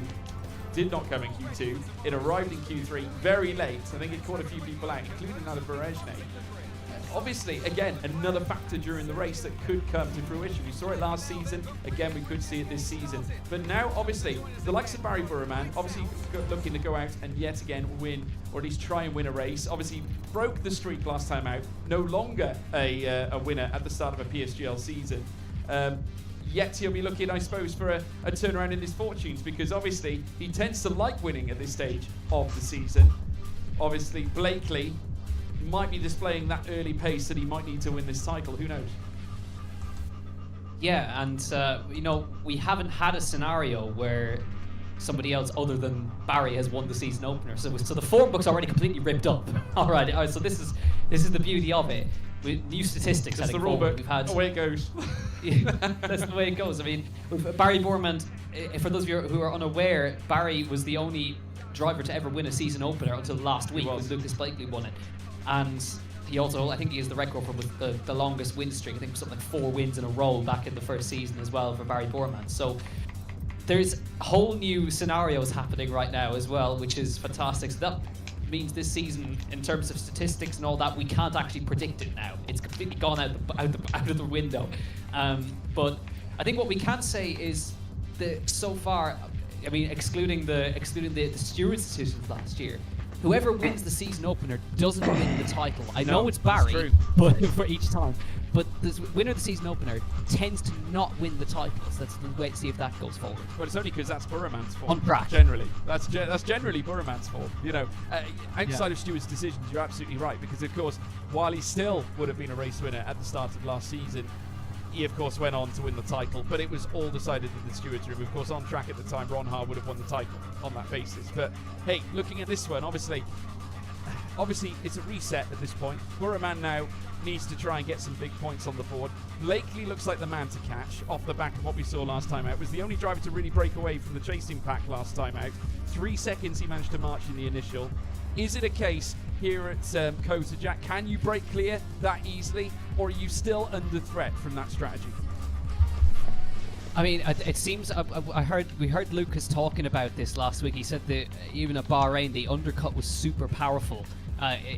Did not come in Q2. It arrived in Q3 very late. I think it caught a few people out, including Nada Berejne. obviously, again, another factor during the race that could come to fruition. We saw it last season. Again, we could see it this season. But now, obviously, the likes of Barry Burman, obviously looking to go out and yet again win, or at least try and win a race. Obviously, broke the streak last time out. No longer a winner at the start of a PSGL season. Yet he'll be looking, I suppose, for a turnaround in his fortunes, because obviously he tends to like winning at this stage of the season. Obviously, Blakely might be displaying that early pace that he might need to win this title. Who knows? Yeah, and you know, we haven't had a scenario where somebody else other than Barry has won the season opener. So the form book's already completely ripped up. All right, so this is the beauty of it. With new statistics, that's the rule book. We've had away it goes. That's the way it goes. I mean, with Barry Bourmond, for those of you who are unaware, Barry was the only driver to ever win a season opener until last week when Lucas Blakely won it. And he also, I think he has the record for the longest win streak. I think something like 4 wins in a row back in the first season as well for Barry Bourmond. So there's whole new scenarios happening right now as well, which is fantastic. So that means this season, in terms of statistics and all that, we can't actually predict it now. It's completely gone out of the window. But I think what we can say is that so far, I mean, excluding the stewards' decisions last year, whoever wins the season opener doesn't win the title. I know it's Barry, but for each time. But the winner of the season opener tends to not win the title. So let's wait to see if that goes forward. Well, it's only because that's Burman's fault. On track. Generally. That's generally Burman's fault. You know, outside of Stewart's decisions, you're absolutely right. Because, of course, while he still would have been a race winner at the start of last season, he, of course, went on to win the title. But it was all decided in the stewards' room. Of course, on track at the time, Ron Haar would have won the title on that basis. But, hey, looking at this one, obviously, it's a reset at this point. Burman now needs to try and get some big points on the board. Blakely looks like the man to catch off the back of what we saw last time out. Was the only driver to really break away from the chasing pack last time out. 3 seconds he managed to march in the initial. Is it a case here at COTA, Jack? Can you break clear that easily, or are you still under threat from that strategy? I mean, it seems we heard Lucas talking about this last week. He said that even at Bahrain, the undercut was super powerful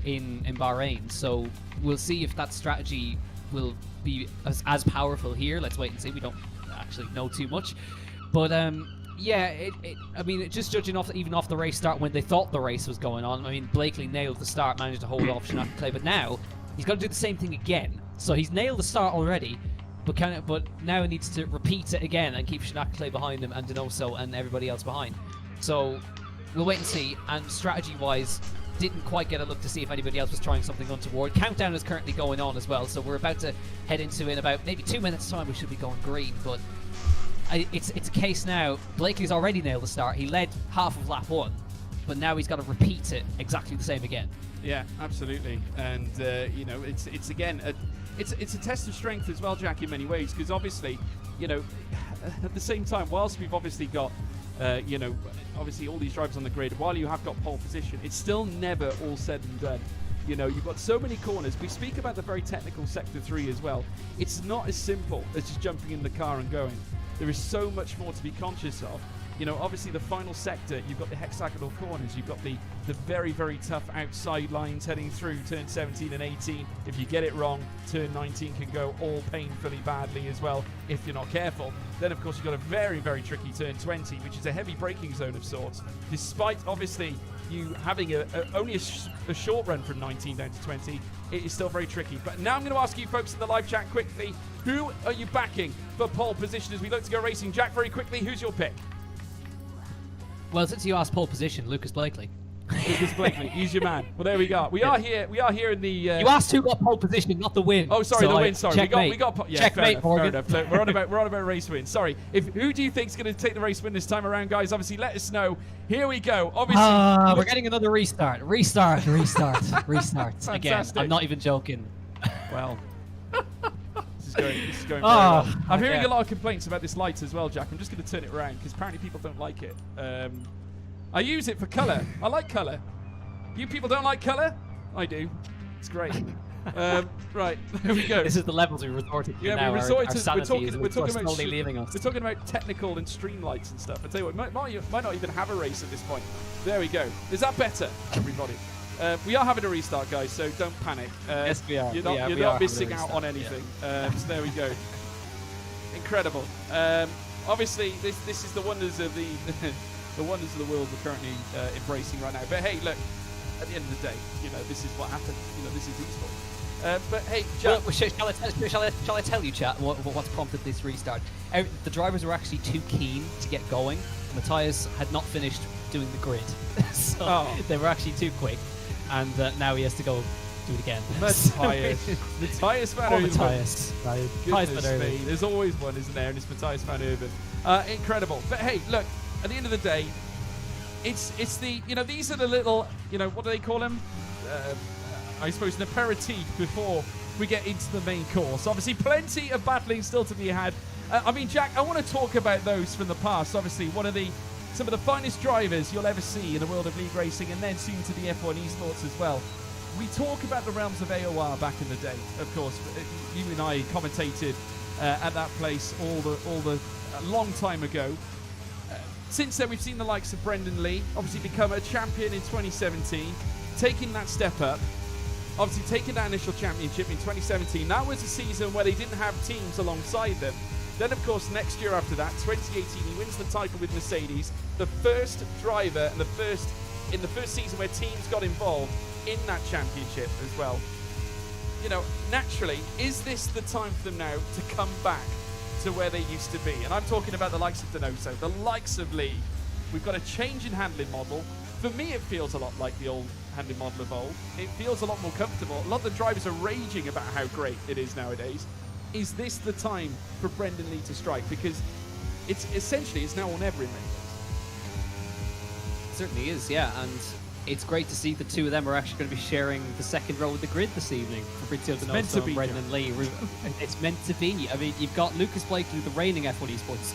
in Bahrain. So we'll see if that strategy will be as powerful here. Let's wait and see. We don't actually know too much, but yeah, I mean, just judging off the race start when they thought the race was going on. I mean, Blakely nailed the start, managed to hold off Shinaka Clay, but now he's got to do the same thing again. So he's nailed the start already. But now he needs to repeat it again and keep Shinaka Clay behind him and Donoso and everybody else behind. So we'll wait and see. And strategy-wise, didn't quite get a look to see if anybody else was trying something untoward. Countdown is currently going on as well, so we're about to head into in about maybe 2 minutes' time. We should be going green, but it's a case now. Blakely's already nailed the start. He led half of lap 1, but now he's got to repeat it exactly the same again. Yeah, absolutely. And you know, it's again. It's a test of strength as well, Jack, in many ways, because obviously, you know, at the same time, whilst we've obviously got, you know, obviously all these drivers on the grid, while you have got pole position, it's still never all said and done. You know, you've got so many corners. We speak about the very technical Sector 3 as well. It's not as simple as just jumping in the car and going. There is so much more to be conscious of. You know, obviously the final sector, you've got the hexagonal corners, you've got the very, very tough outside lines heading through turn 17 and 18. If you get it wrong, turn 19 can go all painfully badly as well if you're not careful. Then, of course, you've got a very, very tricky turn 20, which is a heavy braking zone of sorts. Despite, obviously, you having only a short run from 19 down to 20, it is still very tricky. But now I'm going to ask you folks in the live chat quickly, who are you backing for pole position as we look to go racing? Jack, very quickly, who's your pick? Well, since you asked pole position, Lucas Blakely. Lucas Blakely, he's your man. Well, there we go. We are here in the. You asked who got pole position, not the win. Oh, sorry, so the win. Sorry, we got. Yeah, checkmate, fair enough. Look, we're on about race win. Sorry. Who do you think's going to take the race win this time around, guys? Obviously, let us know. Here we go. Obviously, we're getting another restart. Restart. Again, I'm not even joking. Well. This is going very well. I'm hearing a lot of complaints about this light as well, Jack. I'm just going to turn it around because apparently people don't like it. I use it for colour. I like colour. You people don't like colour? I do. It's great. Right, there we go. This is the levels we resorted to now. Yeah, we resorted to. We're talking about leaving us. We're talking about technical and stream lights and stuff. I tell you what, might not even have a race at this point. There we go. Is that better, everybody? We are having a restart, guys, so don't panic. Yes, we are. You're not missing out on anything. So there we go. Incredible. Obviously, this is the wonders of the wonders of the world we're currently embracing right now. But hey, look, at the end of the day, this is what happens. This is esports. But hey, Jack, shall I tell you, chat, what's prompted this restart? The drivers were actually too keen to get going. Matthias had not finished doing the grid, so they were actually too quick, and now he has to go do it again. Matthias Van Hooven. Matthias. Goodness me. There's always one, isn't there? And it's Matthias Van Hooven. Incredible. But hey, look, at the end of the day, it's the, these are the little, what do they call them? I suppose an aperitif before we get into the main course. Obviously, plenty of battling still to be had. I mean, Jack, I want to talk about those from the past. Obviously, some of the finest drivers you'll ever see in the world of league racing, and then soon to the F1 esports as well. We talk about the realms of AOR back in the day, of course. You and I commentated at that place a long time ago. Since then, we've seen the likes of Brendan Lee, obviously become a champion in 2017, taking that step up, obviously taking that initial championship in 2017. That was a season where they didn't have teams alongside them. Then, of course, next year after that, 2018, he wins the title with Mercedes, the first driver and in the first season where teams got involved in that championship as well. Naturally, is this the time for them now to come back to where they used to be? And I'm talking about the likes of Donoso, the likes of Lee. We've got a change in handling model. For me, it feels a lot like the old handling model of old. It feels a lot more comfortable. A lot of the drivers are raging about how great it is nowadays. Is this the time for Brendan Lee to strike? Because it's now or never in many ways. It certainly is, yeah. And it's great to see the two of them are actually going to be sharing the second row of the grid this evening. Fabrizio Donoso and Brendan Lee. It's meant to be. I mean, you've got Lucas Blakely, the reigning F1 esports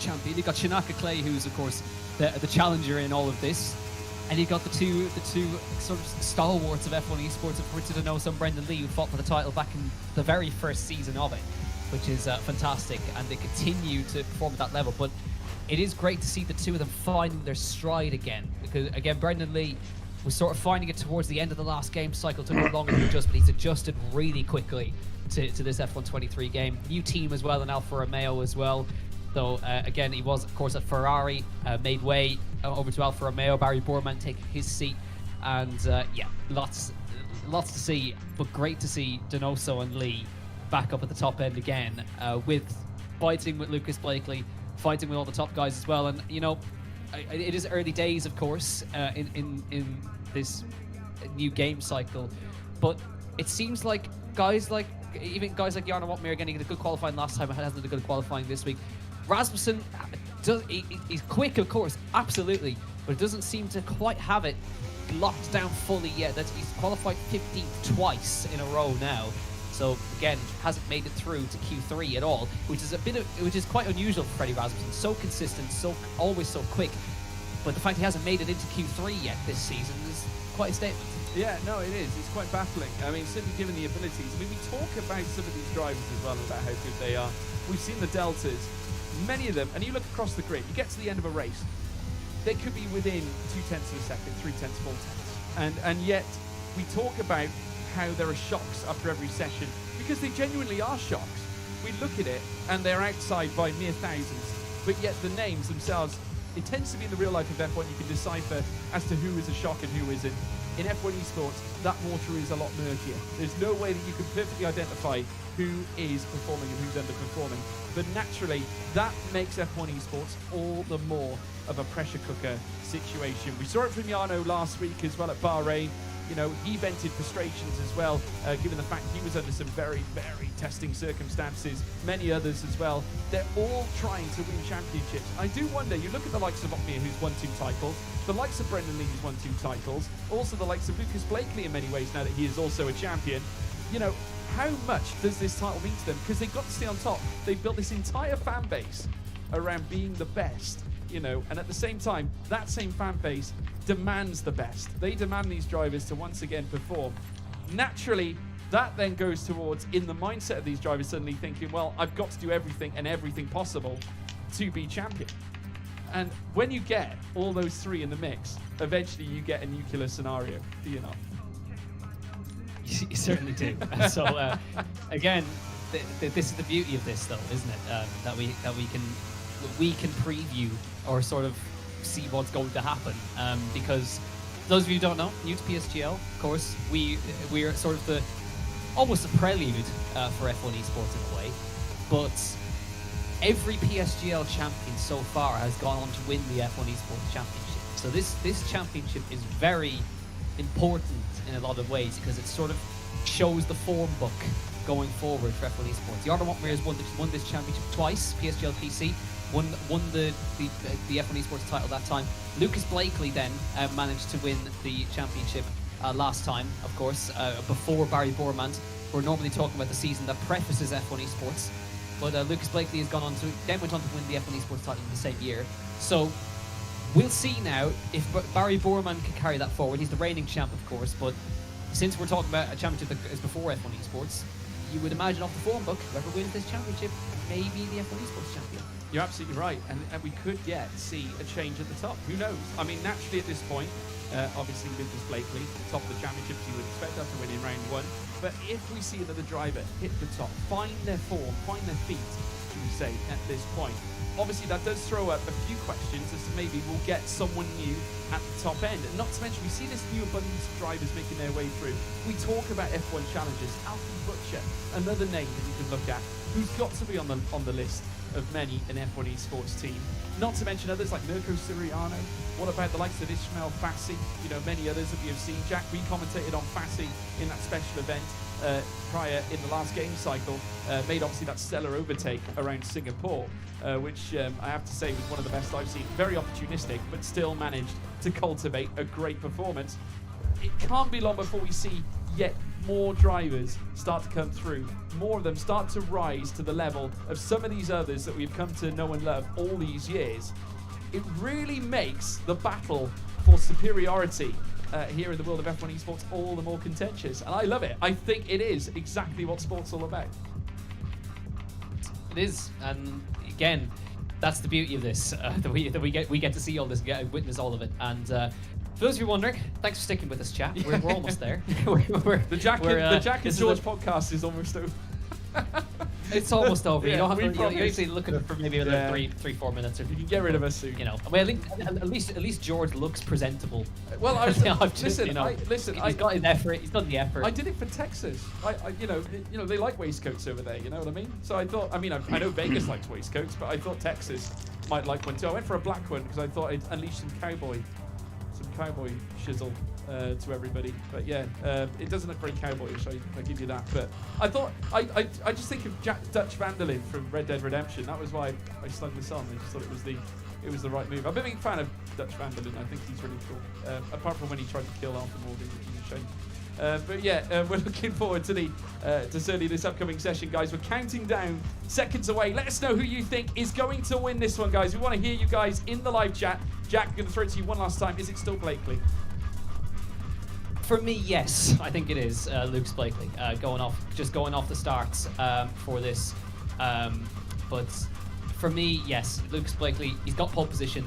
champion. You've got Shinaka Clay, who's, of course, the challenger in all of this. And you've got the two sort of stalwarts of F1 esports, of Fabrizio Donoso and Brendan Lee, who fought for the title back in the very first season of it, which is fantastic. And they continue to perform at that level. But it is great to see the two of them finding their stride again. Because, again, Brendan Lee was sort of finding it towards the end of the last game cycle. Took him longer to adjust, but he's adjusted really quickly to this F1 23 game. New team as well, and Alfa Romeo as well. Though, again, he was, of course, at Ferrari, made way over to Alfa Romeo. Barry Borman taking his seat. And, yeah, lots to see. But great to see Donoso and Lee back up at the top end again, with fighting with Lucas Blakely, fighting with all the top guys as well. And, it is early days, of course, in this new game cycle. But it seems like even guys like Jarno Wotmere getting a good qualifying last time, hasn't done a good qualifying this week. Rasmussen, he's quick, of course, absolutely, but it doesn't seem to quite have it locked down fully yet. He's qualified 15th twice in a row now. So again, hasn't made it through to Q3 at all, which is quite unusual for Freddie Rasmussen. So consistent, always so quick. But the fact he hasn't made it into Q3 yet this season is quite a statement. Yeah, no, it is. It's quite baffling. I mean, simply given the abilities. I mean, we talk about some of these drivers as well, about how good they are. We've seen the deltas, many of them, and you look across the grid, you get to the end of a race, they could be within 0.2 of a second, 0.3, 0.4. And yet, we talk about how there are shocks after every session, because they genuinely are shocks. We look at it, and they're outside by mere thousands, but yet the names themselves, it tends to be in the real life of F1, you can decipher as to who is a shock and who isn't. In F1 esports, that water is a lot murkier. There's no way that you can perfectly identify who is performing and who's underperforming. But naturally, that makes F1 esports all the more of a pressure cooker situation. We saw it from Jarno last week as well at Bahrain. He vented frustrations as well, given the fact he was under some very, very testing circumstances. Many others as well. They're all trying to win championships. I do wonder, you look at the likes of Wotmere, who's won 2 titles, the likes of Brendan Lee, who's won 2 titles, also the likes of Lucas Blakely in many ways now that he is also a champion. How much does this title mean to them? Because they've got to stay on top. They've built this entire fan base around being the best, and at the same time, that same fan base demands the best. They demand these drivers to once again perform. Naturally, that then goes towards, in the mindset of these drivers, suddenly thinking, well, I've got to do everything and everything possible to be champion. And when you get all those three in the mix, eventually you get a nuclear scenario, do you not? You certainly do. So again, this is the beauty of this, though, isn't it? That we can preview or sort of see what's going to happen. Because those of you who don't know, new to PSGL, of course, we are sort of almost a prelude for F1 Esports in a way. But every PSGL champion so far has gone on to win the F1 Esports Championship. So this championship is very important in a lot of ways because it sort of shows the form book going forward for F1 Esports. Jarno Montmere has won this championship twice, PSGL PC, won the F1 Esports title that time. Lucas Blakely then managed to win the championship last time, of course, before Barry Bormand. We're normally talking about the season that prefaces F1 Esports. But Lucas Blakely has went on to win the F1 Esports title in the same year. So we'll see now if Barry Borman can carry that forward. He's the reigning champ, of course, but since we're talking about a championship that is before F1 Esports, you would imagine off the form book, whoever wins this championship may be the F1 Esports champion. You're absolutely right, and we could see a change at the top. Who knows? I mean, naturally at this point, obviously Lucas Blakely, the top of the championships, you would expect after winning round one. But if we see another driver hit the top, find their form, find their feet, should we say, at this point, obviously that does throw up a few questions as to maybe we'll get someone new at the top end. And not to mention, we see this new abundance of drivers making their way through. We talk about F1 challenges. Alfie Butcher, another name that you can look at, who's got to be on the list of many an F1 Esports team. Not to mention others like Mirko Suriano. What about the likes of Ismail Fassi? You know, many others that we have seen. Jack, we commentated on Fassi in that special event prior in the last game cycle. Made obviously that stellar overtake around Singapore, which I have to say was one of the best I've seen. Very opportunistic, but still managed to cultivate a great performance. It can't be long before we see yet more drivers start to come through. More of them start to rise to the level of some of these others that we've come to know and love all these years. It really makes the battle for superiority here in the world of F1 Esports all the more contentious. And I love it. I think it is exactly what sport's all about. It is, and again, that's the beauty of this, that we get to see all this, witness all of it. And for those of you wondering, thanks for sticking with us, chat. We're almost there. The Jack and George podcast is almost over. It's almost over. Yeah, You're usually looking for maybe another 3-4 minutes. If you can get rid of us soon. You know, well, at least George looks presentable. Well, I was listen. He's got his effort. He's done the effort. I did it for Texas. You know, they like waistcoats over there. You know what I mean? So I thought. I mean, I know Vegas likes waistcoats, but I thought Texas might like one too. I went for a black one because I thought I'd unleash some cowboy shizzle to everybody. But yeah, it doesn't look very cowboyish, I give you that. But I thought, I just think of Dutch Van der Linde from Red Dead Redemption. That was why I slung this on. I just thought it was the right move. I'm a big fan of Dutch Van der Linde. I think he's really cool. Apart from when he tried to kill Arthur Morgan, which is a shame. But yeah, we're looking forward to certainly this upcoming session, guys. We're counting down seconds away. Let us know who you think is going to win this one, guys. We want to hear you guys in the live chat. Jack, I'm going to throw it to you one last time. Is it still Blakely? For me, yes, I think it is Lucas Blakely going off the starts for this. But for me, yes, Lucas Blakely. He's got pole position.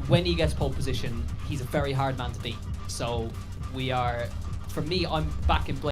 When he gets pole position, he's a very hard man to beat. So we are. For me, I'm back in Blakely.